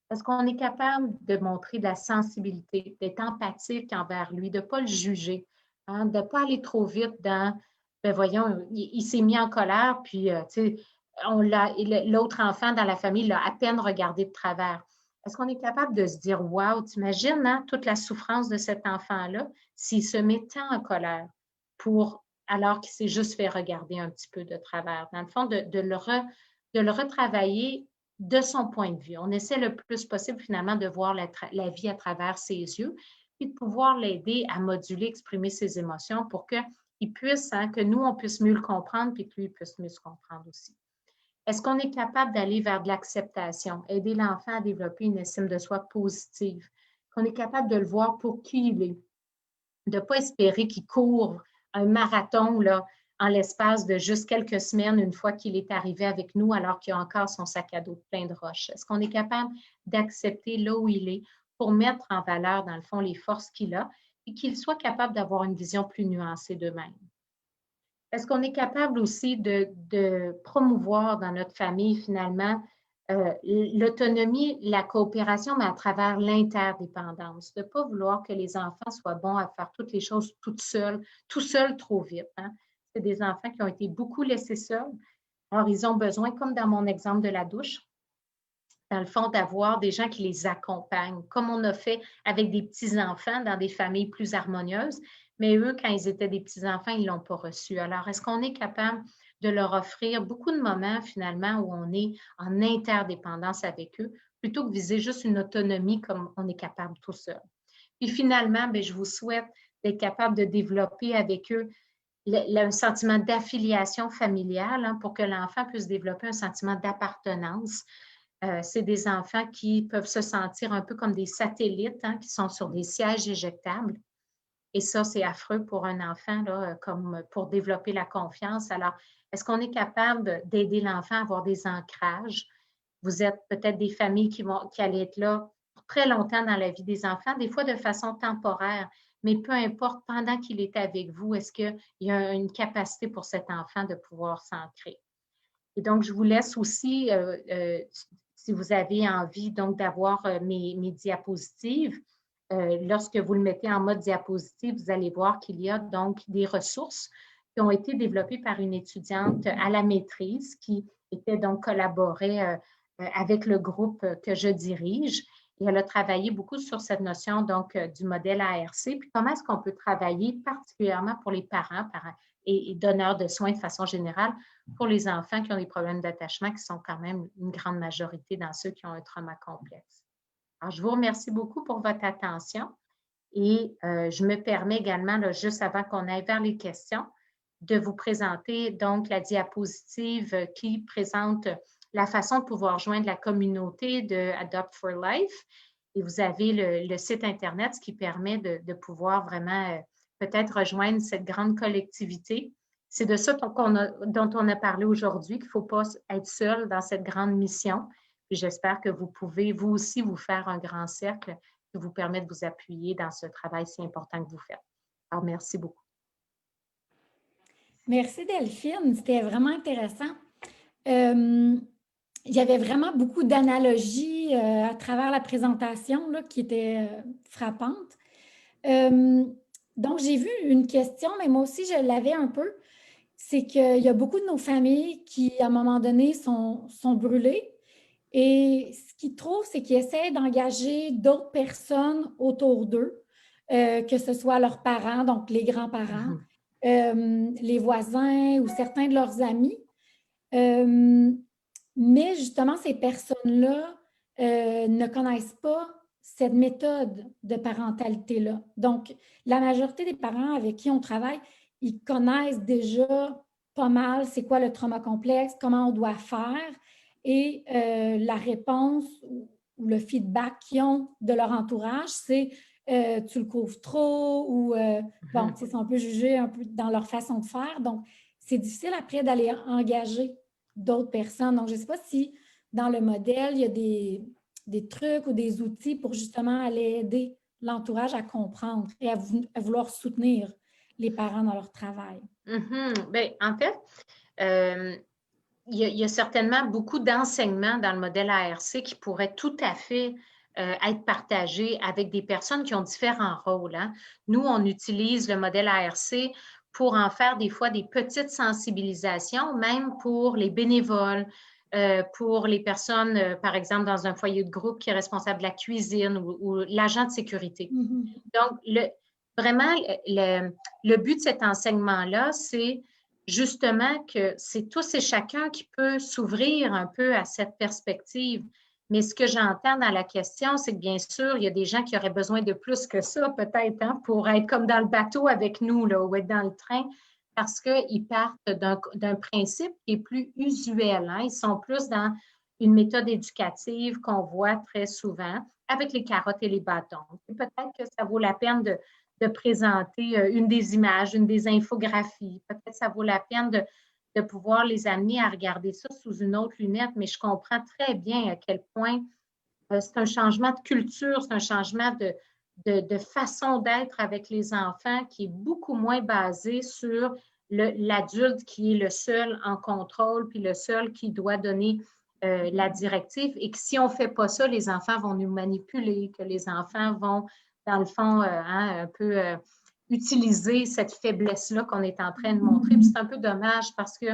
Est-ce qu'on est capable de montrer de la sensibilité, d'être empathique envers lui, de ne pas le juger, de ne pas aller trop vite dans, ben voyons, il s'est mis en colère, puis, tu sais, l'autre enfant dans la famille l'a à peine regardé de travers. Est-ce qu'on est capable de se dire, wow, t'imagines toute la souffrance de cet enfant-là s'il se met tant en colère alors qu'il s'est juste fait regarder un petit peu de travers? Dans le fond, de le retravailler de son point de vue. On essaie le plus possible finalement de voir la vie à travers ses yeux puis de pouvoir l'aider à moduler, exprimer ses émotions pour qu'il puisse, que nous, on puisse mieux le comprendre puis que lui puisse mieux se comprendre aussi. Est-ce qu'on est capable d'aller vers de l'acceptation, aider l'enfant à développer une estime de soi positive, qu'on est capable de le voir pour qui il est, de ne pas espérer qu'il court un marathon là, en l'espace de juste quelques semaines, une fois qu'il est arrivé avec nous, alors qu'il a encore son sac à dos plein de roches? Est-ce qu'on est capable d'accepter là où il est pour mettre en valeur, dans le fond, les forces qu'il a et qu'il soit capable d'avoir une vision plus nuancée d'eux-mêmes? Est-ce qu'on est capable aussi de promouvoir dans notre famille, finalement, l'autonomie, la coopération, mais à travers l'interdépendance, de ne pas vouloir que les enfants soient bons à faire toutes les choses tout seuls trop vite. C'est des enfants qui ont été beaucoup laissés seuls. Alors, ils ont besoin, comme dans mon exemple de la douche, dans le fond, d'avoir des gens qui les accompagnent, comme on a fait avec des petits-enfants dans des familles plus harmonieuses. Mais eux, quand ils étaient des petits-enfants, ils ne l'ont pas reçu. Alors, est-ce qu'on est capable de leur offrir beaucoup de moments, finalement, où on est en interdépendance avec eux, plutôt que viser juste une autonomie comme on est capable tout seul? Puis finalement, bien, je vous souhaite d'être capable de développer avec eux un sentiment d'affiliation familiale pour que l'enfant puisse développer un sentiment d'appartenance. C'est des enfants qui peuvent se sentir un peu comme des satellites qui sont sur des sièges éjectables. Et ça, c'est affreux pour un enfant, là, comme pour développer la confiance. Alors, est-ce qu'on est capable d'aider l'enfant à avoir des ancrages? Vous êtes peut-être des familles qui allaient être là pour très longtemps dans la vie des enfants, des fois de façon temporaire, mais peu importe, pendant qu'il est avec vous, est-ce qu'il y a une capacité pour cet enfant de pouvoir s'ancrer? Et donc, je vous laisse aussi, si vous avez envie donc d'avoir mes diapositives, lorsque vous le mettez en mode diapositive, vous allez voir qu'il y a donc des ressources qui ont été développées par une étudiante à la maîtrise qui était donc collaborée avec le groupe que je dirige. Et elle a travaillé beaucoup sur cette notion donc du modèle ARC, puis comment est-ce qu'on peut travailler particulièrement pour les parents et donneurs de soins de façon générale pour les enfants qui ont des problèmes d'attachement, qui sont quand même une grande majorité dans ceux qui ont un trauma complexe. Alors, je vous remercie beaucoup pour votre attention et je me permets également, là, juste avant qu'on aille vers les questions, de vous présenter donc la diapositive qui présente la façon de pouvoir joindre la communauté de Adopt for Life. Et vous avez le site Internet, ce qui permet de pouvoir vraiment peut-être rejoindre cette grande collectivité. C'est de ça dont on a parlé aujourd'hui, qu'il ne faut pas être seul dans cette grande mission. Puis j'espère que vous pouvez, vous aussi, vous faire un grand cercle qui vous permet de vous appuyer dans ce travail si important que vous faites. Alors, merci beaucoup. Merci Delphine, c'était vraiment intéressant. Il y avait vraiment beaucoup d'analogies à travers la présentation là, qui étaient frappantes. Donc, j'ai vu une question, mais moi aussi, je l'avais un peu. C'est qu'il y a beaucoup de nos familles qui, à un moment donné, sont brûlées. Et ce qu'ils trouvent, c'est qu'ils essaient d'engager d'autres personnes autour d'eux, que ce soit leurs parents, donc les grands-parents, les voisins ou certains de leurs amis. Mais justement, ces personnes-là ne connaissent pas cette méthode de parentalité-là. Donc, la majorité des parents avec qui on travaille, ils connaissent déjà pas mal c'est quoi le trauma complexe, comment on doit faire, et la réponse ou le feedback qu'ils ont de leur entourage, c'est tu le couvres trop ou bon, ils sont un peu jugés un peu dans leur façon de faire. Donc, c'est difficile après d'aller engager d'autres personnes. Donc, je ne sais pas si dans le modèle, il y a des trucs ou des outils pour justement aller aider l'entourage à comprendre et à vouloir soutenir les parents dans leur travail. Bien, en fait, il y a certainement beaucoup d'enseignements dans le modèle ARC qui pourraient tout à fait être partagés avec des personnes qui ont différents rôles. Hein. Nous, on utilise le modèle ARC pour en faire des fois des petites sensibilisations, même pour les bénévoles, pour les personnes, par exemple, dans un foyer de groupe qui est responsable de la cuisine ou l'agent de sécurité. Donc, vraiment, le but de cet enseignement-là, c'est justement que c'est tous et chacun qui peut s'ouvrir un peu à cette perspective. Mais ce que j'entends dans la question, c'est que bien sûr, il y a des gens qui auraient besoin de plus que ça, peut-être, hein, pour être comme dans le bateau avec nous, là, ou être dans le train, parce qu'ils partent d'un principe qui est plus usuel. Hein. Ils sont plus dans une méthode éducative qu'on voit très souvent avec les carottes et les bâtons. Peut-être que ça vaut la peine de présenter une des images, une des infographies. Peut-être que ça vaut la peine de pouvoir les amener à regarder ça sous une autre lunette, mais je comprends très bien à quel point c'est un changement de culture, c'est un changement de façon d'être avec les enfants qui est beaucoup moins basé sur l'adulte qui est le seul en contrôle, puis le seul qui doit donner la directive, et que si on ne fait pas ça, les enfants vont nous manipuler, que les enfants vont, dans le fond, un peu utiliser cette faiblesse-là qu'on est en train de montrer. Puis c'est un peu dommage parce que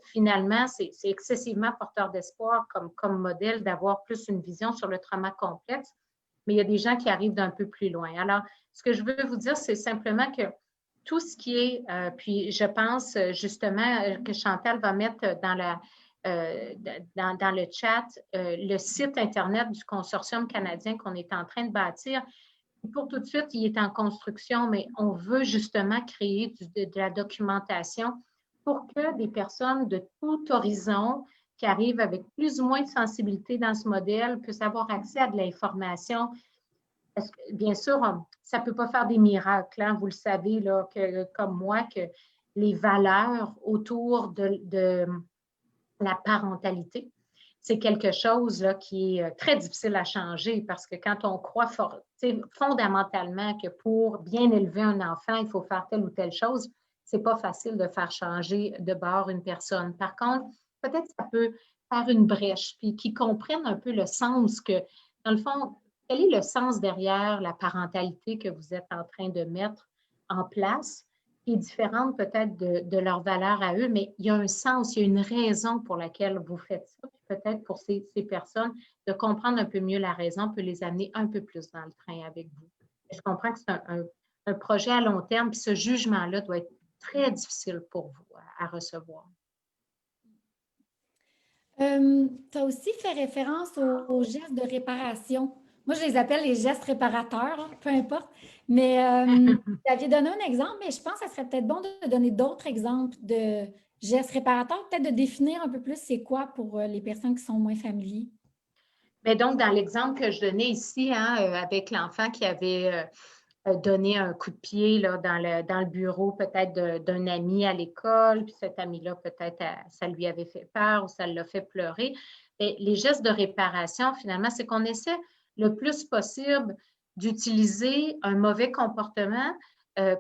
finalement, c'est excessivement porteur d'espoir comme modèle d'avoir plus une vision sur le trauma complexe, mais il y a des gens qui arrivent d'un peu plus loin. Alors, ce que je veux vous dire, c'est simplement que tout ce qui est, puis je pense justement que Chantal va mettre dans le chat le site Internet du Consortium canadien qu'on est en train de bâtir. Pour tout de suite, il est en construction, mais on veut justement créer de la documentation pour que des personnes de tout horizon qui arrivent avec plus ou moins de sensibilité dans ce modèle puissent avoir accès à de l'information. Parce que, bien sûr, ça ne peut pas faire des miracles. Hein? Vous le savez, là, comme moi, que les valeurs autour de la parentalité, c'est quelque chose là, qui est très difficile à changer parce que quand on croit fondamentalement que pour bien élever un enfant, il faut faire telle ou telle chose, ce n'est pas facile de faire changer de bord une personne. Par contre, peut-être que ça peut faire une brèche, puis qu'ils comprennent un peu le sens que, dans le fond, quel est le sens derrière la parentalité que vous êtes en train de mettre en place, qui est différente peut-être de leurs valeurs à eux, mais il y a un sens, il y a une raison pour laquelle vous faites ça. Peut-être pour ces personnes, de comprendre un peu mieux la raison peut les amener un peu plus dans le train avec vous. Je comprends que c'est un projet à long terme, puis ce jugement-là doit être très difficile pour vous à recevoir. Tu as aussi fait référence aux gestes de réparation. Moi, je les appelle les gestes réparateurs, hein, peu importe. Mais vous aviez donné un exemple, mais je pense que ça serait peut-être bon de donner d'autres exemples de geste réparateur, peut-être de définir un peu plus c'est quoi pour les personnes qui sont moins familiers. Mais donc, dans l'exemple que je donnais ici, hein, avec l'enfant qui avait donné un coup de pied là, dans le bureau peut-être d'un ami à l'école, puis cet ami-là, peut-être, ça lui avait fait peur ou ça l'a fait pleurer. Et les gestes de réparation, finalement, c'est qu'on essaie le plus possible d'utiliser un mauvais comportement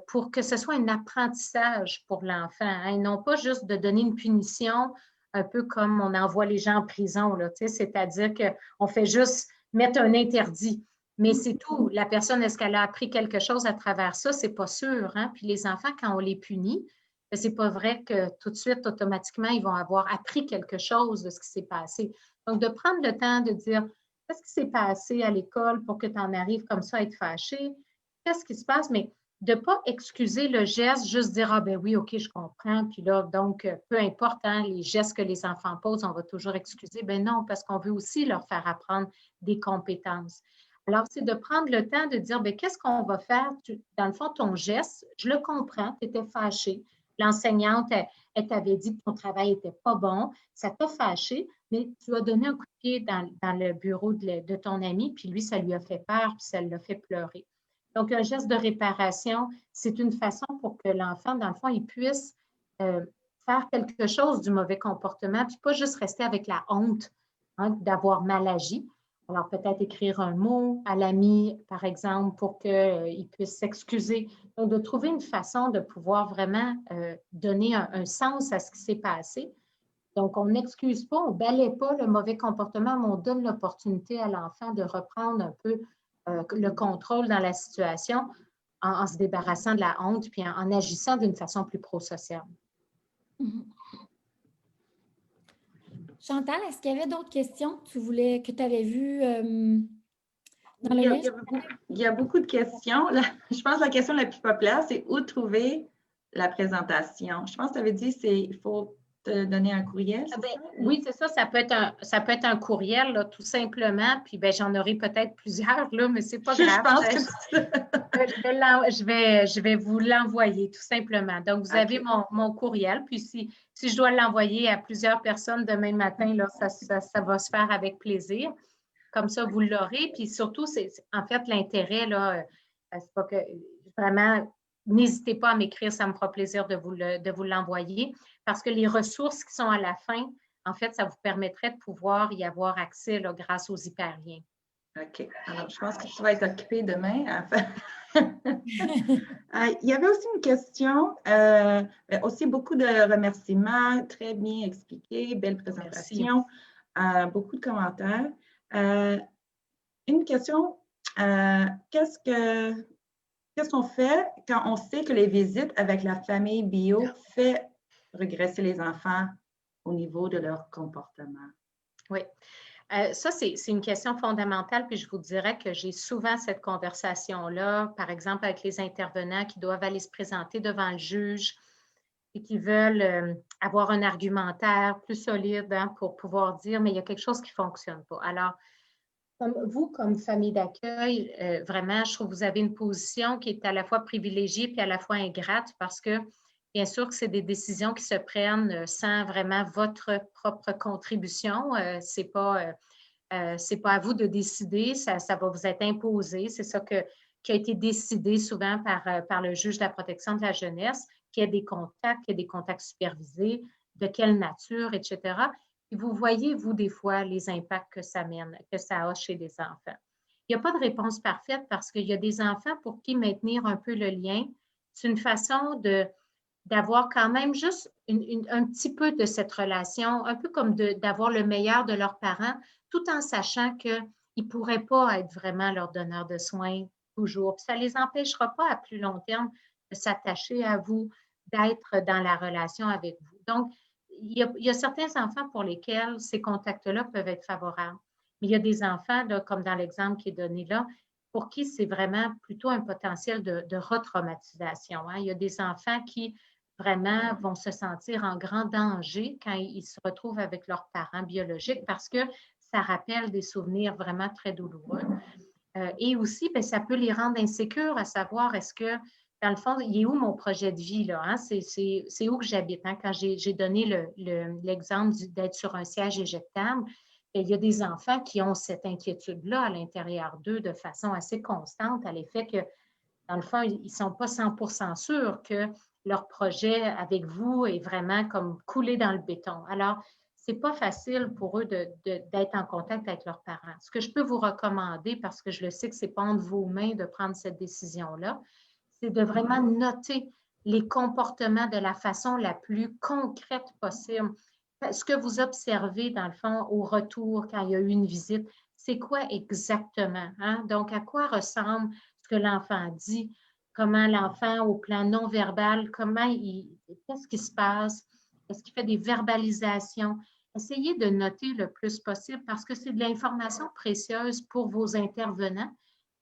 pour que ce soit un apprentissage pour l'enfant, hein, et non pas juste de donner une punition un peu comme on envoie les gens en prison, là, c'est-à-dire qu'on fait juste mettre un interdit. Mais c'est tout. La personne, est-ce qu'elle a appris quelque chose à travers ça? C'est pas sûr. Hein? Puis les enfants, quand on les punit, c'est pas vrai que tout de suite, automatiquement, ils vont avoir appris quelque chose de ce qui s'est passé. Donc, de prendre le temps de dire qu'est-ce qui s'est passé à l'école pour que tu en arrives comme ça à être fâché? Qu'est-ce qui se passe? Mais de ne pas excuser le geste, juste dire ah ben oui, OK, je comprends. Puis là, donc, peu importe hein, les gestes que les enfants posent, on va toujours excuser. Ben non, parce qu'on veut aussi leur faire apprendre des compétences. Alors, c'est de prendre le temps de dire, bien, qu'est-ce qu'on va faire? Dans le fond, ton geste, je le comprends, tu étais fâché. L'enseignante, elle t'avait dit que ton travail n'était pas bon, ça t'a fâché, mais tu as donné un coup de pied dans le bureau de ton ami, puis lui, ça lui a fait peur, puis ça l'a fait pleurer. Donc, un geste de réparation, c'est une façon pour que l'enfant, dans le fond, il puisse faire quelque chose du mauvais comportement, puis pas juste rester avec la honte hein, d'avoir mal agi. Alors, peut-être écrire un mot à l'ami, par exemple, pour qu'il puisse s'excuser. Donc, de trouver une façon de pouvoir vraiment donner un sens à ce qui s'est passé. Donc, on n'excuse pas, on ne balaie pas le mauvais comportement, mais on donne l'opportunité à l'enfant de reprendre un peu le contrôle dans la situation en se débarrassant de la honte puis en agissant d'une façon plus prosociale. Chantal, est-ce qu'il y avait d'autres questions que tu avais vues dans le livre? Il y a beaucoup de questions. Je pense que la question la plus populaire, c'est où trouver la présentation. Je pense que tu avais dit il faut te donner un courriel. Oui, c'est ça. Ça peut être un courriel, là, tout simplement. Puis j'en aurai peut-être plusieurs, là, mais c'est pas grave. Je pense que je vais vous l'envoyer, tout simplement. Donc, vous avez mon courriel. Puis si je dois l'envoyer à plusieurs personnes demain matin, là, ça va se faire avec plaisir. Comme ça, vous l'aurez. Puis surtout, c'est en fait l'intérêt, là, c'est pas que vraiment, n'hésitez pas à m'écrire, ça me fera plaisir de vous l'envoyer. Parce que les ressources qui sont à la fin, en fait, ça vous permettrait de pouvoir y avoir accès là, grâce aux hyperliens. OK. Alors, je pense que tu vas être occupée demain. Il y avait aussi une question, aussi beaucoup de remerciements, très bien expliqué, belle présentation, beaucoup de commentaires. Une question, qu'est-ce qu'on fait quand on sait que les visites avec la famille bio fait regresser les enfants au niveau de leur comportement? Oui. Ça, c'est une question fondamentale, puis je vous dirais que j'ai souvent cette conversation-là, par exemple avec les intervenants qui doivent aller se présenter devant le juge et qui veulent avoir un argumentaire plus solide hein, pour pouvoir dire, mais il y a quelque chose qui ne fonctionne pas. Alors, comme famille d'accueil, vraiment, je trouve que vous avez une position qui est à la fois privilégiée puis à la fois ingrate parce que, bien sûr, que c'est des décisions qui se prennent sans vraiment votre propre contribution. C'est pas à vous de décider, ça va vous être imposé. C'est ça qui a été décidé souvent par le juge de la protection de la jeunesse, qu'il y ait des contacts supervisés, de quelle nature, etc. Et vous voyez, vous, des fois, les impacts que ça a chez les enfants. Il n'y a pas de réponse parfaite parce qu'il y a des enfants pour qui maintenir un peu le lien, c'est une façon d'avoir quand même juste un petit peu de cette relation, un peu comme d'avoir le meilleur de leurs parents, tout en sachant qu'ils ne pourraient pas être vraiment leur donneur de soins toujours. Puis ça ne les empêchera pas à plus long terme de s'attacher à vous, d'être dans la relation avec vous. Donc, il y a certains enfants pour lesquels ces contacts-là peuvent être favorables. Mais il y a des enfants, là, comme dans l'exemple qui est donné là, pour qui c'est vraiment plutôt un potentiel de retraumatisation. Hein. Il y a des enfants qui vraiment vont se sentir en grand danger quand ils se retrouvent avec leurs parents biologiques parce que ça rappelle des souvenirs vraiment très douloureux. Et aussi, bien, ça peut les rendre insécures à savoir est-ce que dans le fond, il est où mon projet de vie, là? Hein? C'est où que j'habite? Hein? Quand j'ai donné l'exemple d'être sur un siège éjectable, il y a des enfants qui ont cette inquiétude-là à l'intérieur d'eux de façon assez constante, à l'effet que, dans le fond, ils ne sont pas 100% sûrs que leur projet avec vous est vraiment comme coulé dans le béton. Alors, ce n'est pas facile pour eux d'être en contact avec leurs parents. Ce que je peux vous recommander, parce que je le sais que ce n'est pas entre vos mains de prendre cette décision-là, c'est de vraiment noter les comportements de la façon la plus concrète possible. Ce que vous observez, dans le fond, au retour, quand il y a eu une visite, c'est quoi exactement? Hein? Donc, à quoi ressemble ce que l'enfant dit? Comment l'enfant, au plan non verbal, qu'est-ce qui se passe? Est-ce qu'il fait des verbalisations? Essayez de noter le plus possible parce que c'est de l'information précieuse pour vos intervenants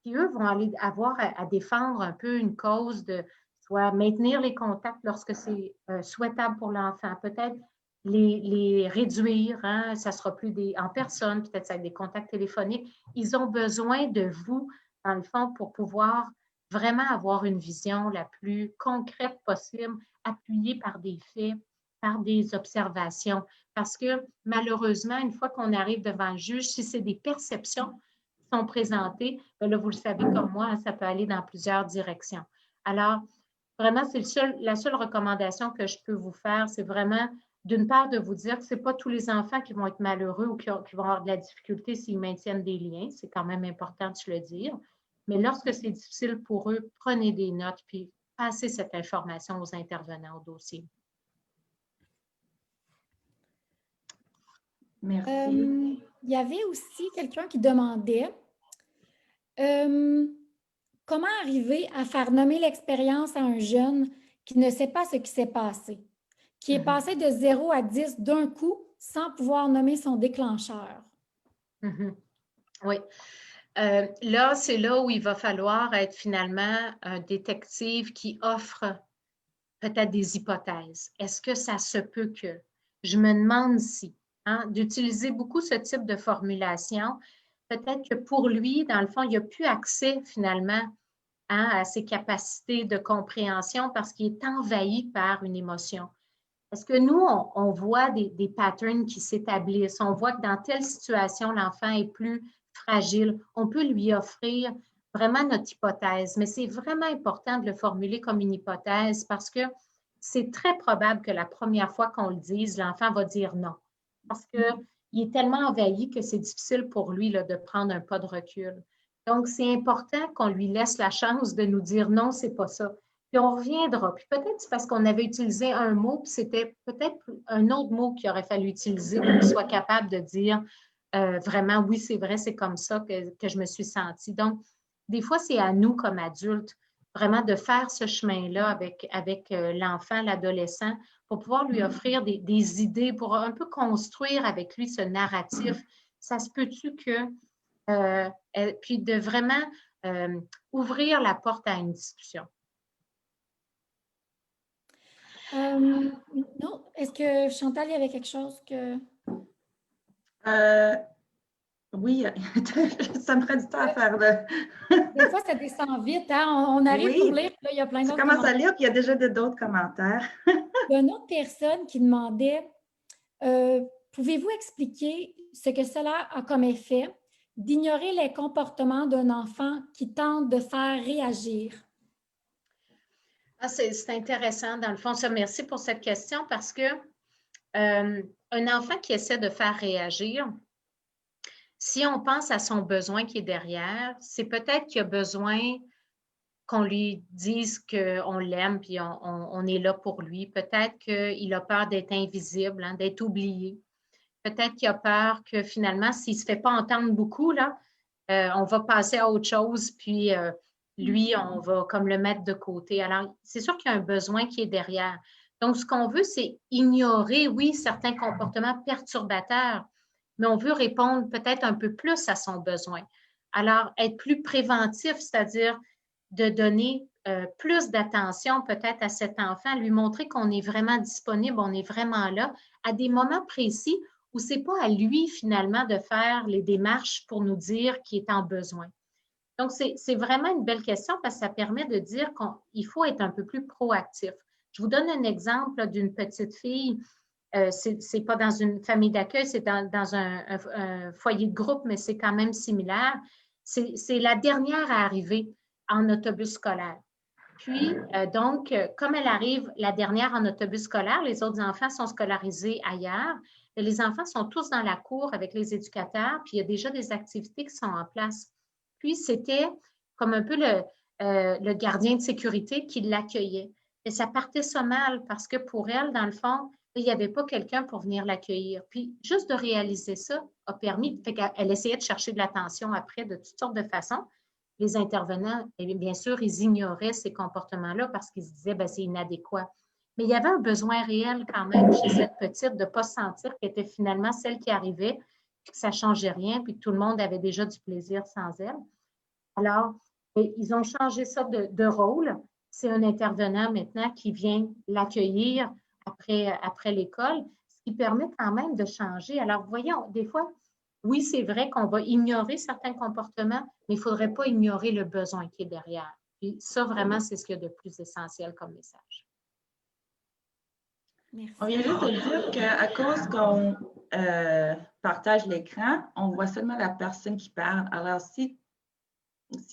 qui, eux, vont aller avoir à défendre un peu une cause de soit maintenir les contacts lorsque c'est souhaitable pour l'enfant, peut-être les réduire, hein, ça ne sera plus en personne, peut-être avec des contacts téléphoniques. Ils ont besoin de vous, dans le fond, pour pouvoir vraiment avoir une vision la plus concrète possible, appuyée par des faits, par des observations. Parce que malheureusement, une fois qu'on arrive devant le juge, si c'est des perceptions qui sont présentées, bien là, vous le savez comme moi, hein, ça peut aller dans plusieurs directions. Alors, vraiment, c'est la seule recommandation que je peux vous faire, c'est vraiment, d'une part, de vous dire que ce n'est pas tous les enfants qui vont être malheureux ou qui vont avoir de la difficulté s'ils maintiennent des liens. C'est quand même important de se le dire. Mais lorsque c'est difficile pour eux, prenez des notes puis passez cette information aux intervenants au dossier. Merci. Il y avait aussi quelqu'un qui demandait comment arriver à faire nommer l'expérience à un jeune qui ne sait pas ce qui s'est passé, qui est passé de 0 à 10 d'un coup sans pouvoir nommer son déclencheur. Oui. Là, c'est là où il va falloir être finalement un détective qui offre peut-être des hypothèses. Est-ce que ça se peut que? Je me demande si. Hein, d'utiliser beaucoup ce type de formulation, peut-être que pour lui, dans le fond, il n'a plus accès finalement à ses capacités de compréhension parce qu'il est envahi par une émotion. Est-ce que nous, on voit des patterns qui s'établissent? On voit que dans telle situation, l'enfant est plus fragile. On peut lui offrir vraiment notre hypothèse, mais c'est vraiment important de le formuler comme une hypothèse parce que c'est très probable que la première fois qu'on le dise, l'enfant va dire non. Parce qu'il est tellement envahi que c'est difficile pour lui là, de prendre un pas de recul. Donc, c'est important qu'on lui laisse la chance de nous dire non, c'est pas ça. Puis on reviendra. Puis peut-être c'est parce qu'on avait utilisé un mot, puis c'était peut-être un autre mot qu'il aurait fallu utiliser pour qu'il soit capable de dire vraiment, oui, c'est vrai, c'est comme ça que je me suis sentie. Donc, des fois, c'est à nous comme adultes vraiment de faire ce chemin-là avec l'enfant, l'adolescent, pour pouvoir lui offrir des idées, pour un peu construire avec lui ce narratif. Ça se peut-tu que... puis de vraiment ouvrir la porte à une discussion. Non, est-ce que Chantal, il y avait quelque chose que... Oui, ça me prend du temps à faire. Des fois, ça descend vite. Hein? On arrive pour lire, puis là, il y a plein d'autres commentaires. Tu commences à lire, puis il y a déjà d'autres commentaires. Il y a une autre personne qui demandait pouvez-vous expliquer ce que cela a comme effet d'ignorer les comportements d'un enfant qui tente de faire réagir? Ah, c'est intéressant, dans le fond. Ça, merci pour cette question parce que un enfant qui essaie de faire réagir, si on pense à son besoin qui est derrière, c'est peut-être qu'il a besoin qu'on lui dise qu'on l'aime puis on est là pour lui. Peut-être qu'il a peur d'être invisible, hein, d'être oublié. Peut-être qu'il a peur que finalement, s'il ne se fait pas entendre beaucoup, là, on va passer à autre chose, puis lui, on va comme le mettre de côté. Alors, c'est sûr qu'il y a un besoin qui est derrière. Donc, ce qu'on veut, c'est ignorer, oui, certains comportements perturbateurs, mais on veut répondre peut-être un peu plus à son besoin. Alors, être plus préventif, c'est-à-dire de donner plus d'attention peut-être à cet enfant, lui montrer qu'on est vraiment disponible, on est vraiment là, à des moments précis où ce n'est pas à lui finalement de faire les démarches pour nous dire qu'il est en besoin. Donc, c'est vraiment une belle question parce que ça permet de dire qu'il faut être un peu plus proactif. Je vous donne un exemple d'une petite fille. C'est pas dans une famille d'accueil, c'est dans un foyer de groupe, mais c'est quand même similaire. C'est la dernière à arriver en autobus scolaire. Puis, comme elle arrive la dernière en autobus scolaire, les autres enfants sont scolarisés ailleurs. Et les enfants sont tous dans la cour avec les éducateurs, puis il y a déjà des activités qui sont en place. Puis, c'était comme un peu le gardien de sécurité qui l'accueillait. Et ça partait ça mal parce que pour elle, dans le fond, il n'y avait pas quelqu'un pour venir l'accueillir. Puis, juste de réaliser ça a permis, elle essayait de chercher de l'attention après de toutes sortes de façons. Les intervenants, bien sûr, ils ignoraient ces comportements-là parce qu'ils se disaient, ben, c'est inadéquat. Mais il y avait un besoin réel quand même chez cette petite de ne pas se sentir qu'elle était finalement celle qui arrivait, puis que ça ne changeait rien, puis que tout le monde avait déjà du plaisir sans elle. Alors, ils ont changé ça de rôle. C'est un intervenant maintenant qui vient l'accueillir après l'école, ce qui permet quand même de changer. Alors, voyons, des fois, oui, c'est vrai qu'on va ignorer certains comportements, mais il ne faudrait pas ignorer le besoin qui est derrière. Puis ça, vraiment, c'est ce qu'il y a de plus essentiel comme message. Merci. On vient juste de dire qu'à cause qu'on partage l'écran, on voit seulement la personne qui parle. Alors, si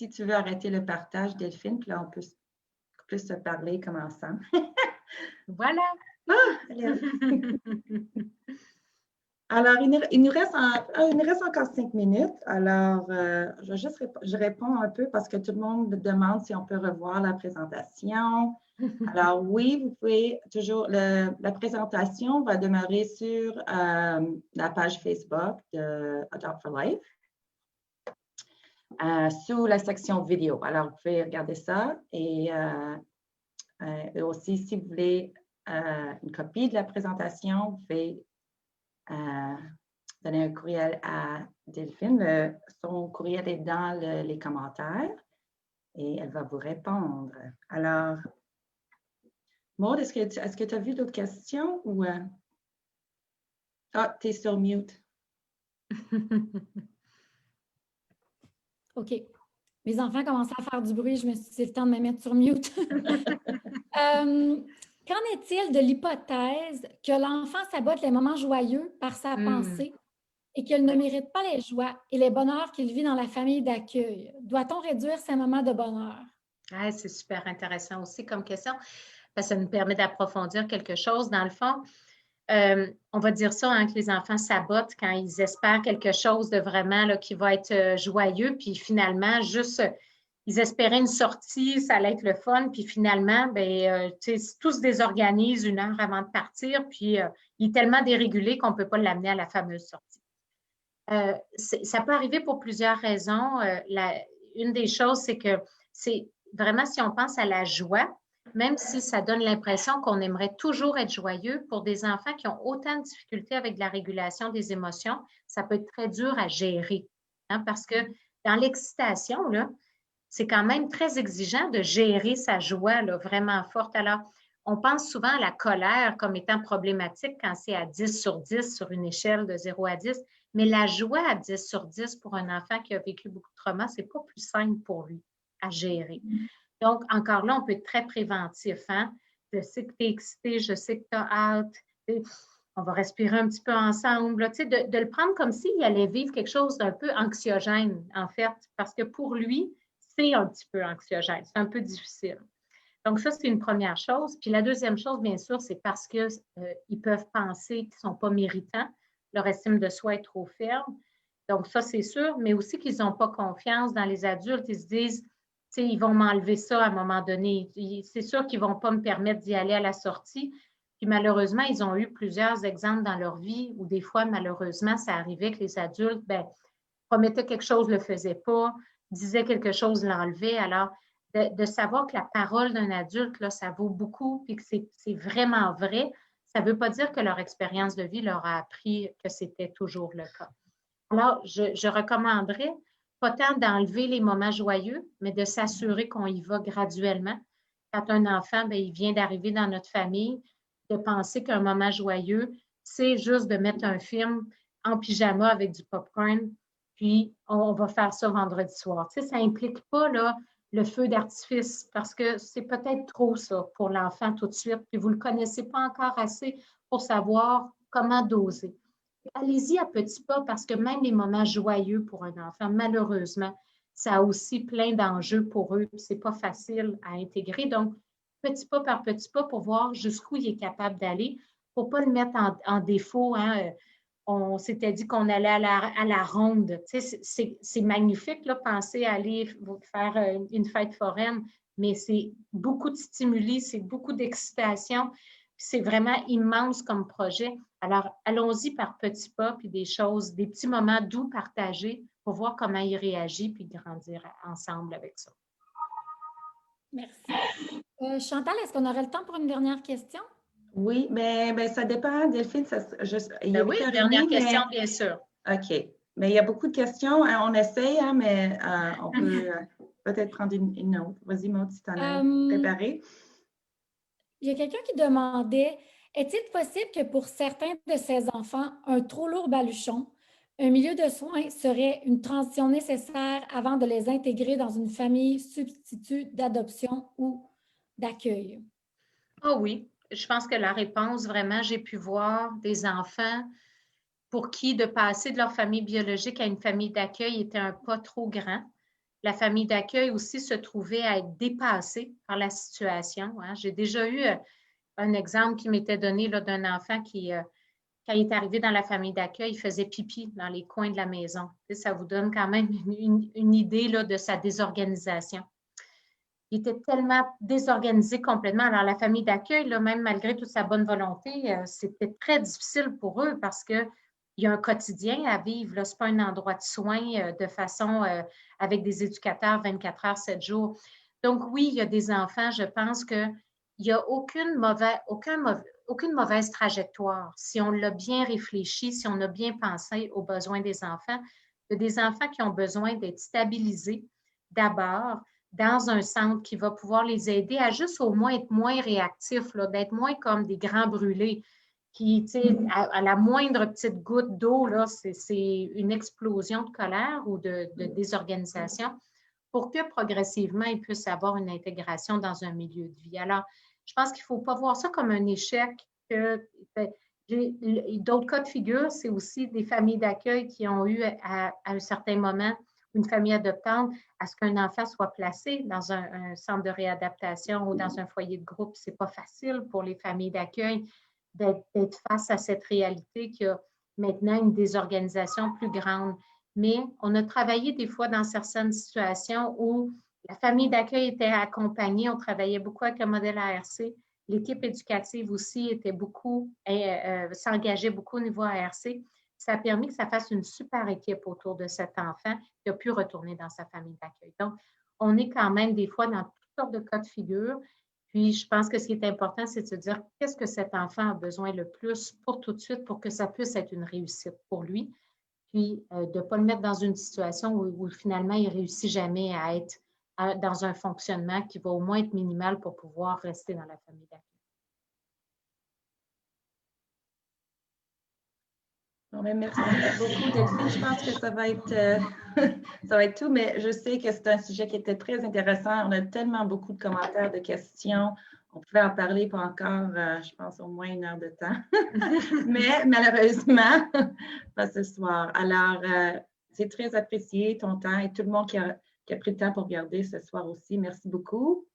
tu veux arrêter le partage, Delphine, puis là, on peut plus se parler comme ensemble. Voilà! Alors, il nous reste encore 5 minutes. Alors, je réponds un peu parce que tout le monde me demande si on peut revoir la présentation. Alors, oui, vous pouvez toujours, la présentation va demeurer sur la page Facebook de Adopt for Life, sous la section vidéo. Alors, vous pouvez regarder ça et aussi, si vous voulez une copie de la présentation, vous pouvez donner un courriel à Delphine. Son courriel est dans les commentaires et elle va vous répondre. Alors, Maud, est-ce que tu as vu d'autres questions ou… Ah, tu es sur mute. OK. Mes enfants commençaient à faire du bruit. Je me suis dit, c'est le temps de me mettre sur mute. Qu'en est-il de l'hypothèse que l'enfant sabote les moments joyeux par sa pensée et qu'elle ne mérite pas les joies et les bonheurs qu'il vit dans la famille d'accueil? Doit-on réduire ces moments de bonheur? Ah, c'est super intéressant aussi comme question, parce que ça nous permet d'approfondir quelque chose. Dans le fond, on va dire ça, hein, que les enfants sabotent quand ils espèrent quelque chose de vraiment là, qui va être joyeux, puis finalement, juste, ils espéraient une sortie, ça allait être le fun, puis finalement, tout se désorganise 1 heure avant de partir, puis il est tellement dérégulé qu'on ne peut pas l'amener à la fameuse sortie. Ça peut arriver pour plusieurs raisons. Une des choses, c'est que c'est vraiment, si on pense à la joie, même si ça donne l'impression qu'on aimerait toujours être joyeux, pour des enfants qui ont autant de difficultés avec la régulation des émotions, ça peut être très dur à gérer. Hein, parce que dans l'excitation, là, c'est quand même très exigeant de gérer sa joie là, vraiment forte. Alors, on pense souvent à la colère comme étant problématique quand c'est à 10 sur 10 sur une échelle de 0 à 10, mais la joie à 10 sur 10 pour un enfant qui a vécu beaucoup de trauma, ce n'est pas plus simple pour lui à gérer. Donc, encore là, on peut être très préventif. Hein? Je sais que tu es excité, je sais que tu as hâte. On va respirer un petit peu ensemble. Tu sais, de le prendre comme s'il allait vivre quelque chose d'un peu anxiogène, en fait, parce que pour lui, c'est un petit peu anxiogène, c'est un peu difficile. Donc, ça, c'est une première chose. Puis la deuxième chose, bien sûr, c'est parce qu'ils peuvent penser qu'ils ne sont pas méritants. Leur estime de soi est trop ferme. Donc, ça, c'est sûr, mais aussi qu'ils n'ont pas confiance dans les adultes. Ils se disent, tu sais, ils vont m'enlever ça à un moment donné. C'est sûr qu'ils ne vont pas me permettre d'y aller à la sortie. Puis malheureusement, ils ont eu plusieurs exemples dans leur vie où des fois, malheureusement, ça arrivait que les adultes, promettaient quelque chose, ne le faisaient pas, disaient quelque chose, l'enlevaient. Alors, de savoir que la parole d'un adulte, là, ça vaut beaucoup et que c'est vraiment vrai, ça ne veut pas dire que leur expérience de vie leur a appris que c'était toujours le cas. Alors, je recommanderais pas tant d'enlever les moments joyeux, mais de s'assurer qu'on y va graduellement. Quand un enfant, il vient d'arriver dans notre famille, de penser qu'un moment joyeux, c'est juste de mettre un film en pyjama avec du popcorn, puis on va faire ça vendredi soir. Tu sais, ça n'implique pas là, le feu d'artifice parce que c'est peut-être trop ça pour l'enfant tout de suite, puis vous ne le connaissez pas encore assez pour savoir comment doser. Allez-y à petits pas parce que même les moments joyeux pour un enfant, malheureusement, ça a aussi plein d'enjeux pour eux. Ce n'est pas facile à intégrer. Donc, petit pas par petit pas pour voir jusqu'où il est capable d'aller, pour ne pas le mettre en défaut. Hein. On s'était dit qu'on allait à la ronde. Tu sais, c'est magnifique, là, penser à aller faire une fête foraine, mais c'est beaucoup de stimuli, c'est beaucoup d'excitation. C'est vraiment immense comme projet. Alors, allons-y par petits pas, puis des choses, des petits moments doux partagés pour voir comment il réagit, puis grandir ensemble avec ça. Merci. Chantal, est-ce qu'on aurait le temps pour une dernière question? Oui, mais ça dépend, Delphine. Oui, dernière question, bien sûr. OK. Mais il y a beaucoup de questions. On essaye, hein, mais on peut peut-être prendre une autre. Vas-y, Maud, si tu en as préparé. Il y a quelqu'un qui demandait, est-il possible que pour certains de ces enfants, un trop lourd baluchon, un milieu de soins serait une transition nécessaire avant de les intégrer dans une famille substitut d'adoption ou d'accueil? Oh oui, je pense que la réponse, vraiment, j'ai pu voir des enfants pour qui de passer de leur famille biologique à une famille d'accueil était un pas trop grand. La famille d'accueil aussi se trouvait à être dépassée par la situation. Hein. J'ai déjà eu un exemple qui m'était donné d'un enfant qui, quand il est arrivé dans la famille d'accueil, il faisait pipi dans les coins de la maison. Ça vous donne quand même une idée là, de sa désorganisation. Il était tellement désorganisé complètement. Alors, la famille d'accueil, même malgré toute sa bonne volonté, c'était très difficile pour eux parce qu'il y a un quotidien à vivre. Ce n'est pas un endroit de soins de façon avec des éducateurs 24 heures, 7 jours. Donc, oui, il y a des enfants, je pense qu'il n'y a aucune mauvaise trajectoire. Si on l'a bien réfléchi, si on a bien pensé aux besoins des enfants, il y a des enfants qui ont besoin d'être stabilisés d'abord, dans un centre qui va pouvoir les aider à juste au moins être moins réactifs, d'être moins comme des grands brûlés qui, tu sais, à la moindre petite goutte d'eau, c'est une explosion de colère ou de désorganisation pour que progressivement, ils puissent avoir une intégration dans un milieu de vie. Alors, je pense qu'il ne faut pas voir ça comme un échec. D'autres cas de figure, c'est aussi des familles d'accueil qui ont eu à un certain moment une famille adoptante, à ce qu'un enfant soit placé dans un centre de réadaptation ou dans un foyer de groupe. Ce n'est pas facile pour les familles d'accueil d'être face à cette réalité qu'il y a maintenant une désorganisation plus grande. Mais on a travaillé des fois dans certaines situations où la famille d'accueil était accompagnée. On travaillait beaucoup avec le modèle ARC. L'équipe éducative aussi était s'engageait beaucoup au niveau ARC. Ça a permis que ça fasse une super équipe autour de cet enfant qui a pu retourner dans sa famille d'accueil. Donc, on est quand même des fois dans toutes sortes de cas de figure. Puis, je pense que ce qui est important, c'est de se dire qu'est-ce que cet enfant a besoin le plus pour tout de suite, pour que ça puisse être une réussite pour lui. Puis, de ne pas le mettre dans une situation où finalement, il ne réussit jamais à être dans un fonctionnement qui va au moins être minimal pour pouvoir rester dans la famille d'accueil. Bon, merci beaucoup, Delphine. Je pense que ça va être tout, mais je sais que c'est un sujet qui était très intéressant. On a tellement beaucoup de commentaires, de questions. On pouvait en parler pour encore, je pense, au moins 1 heure de temps. Mais malheureusement, pas ce soir. Alors, c'est très apprécié ton temps et tout le monde qui a pris le temps pour regarder ce soir aussi. Merci beaucoup.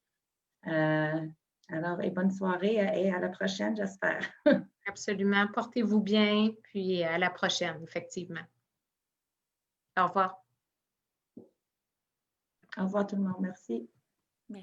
Alors, et bonne soirée et à la prochaine, j'espère. Absolument. Portez-vous bien, puis à la prochaine, effectivement. Au revoir. Au revoir tout le monde. Merci.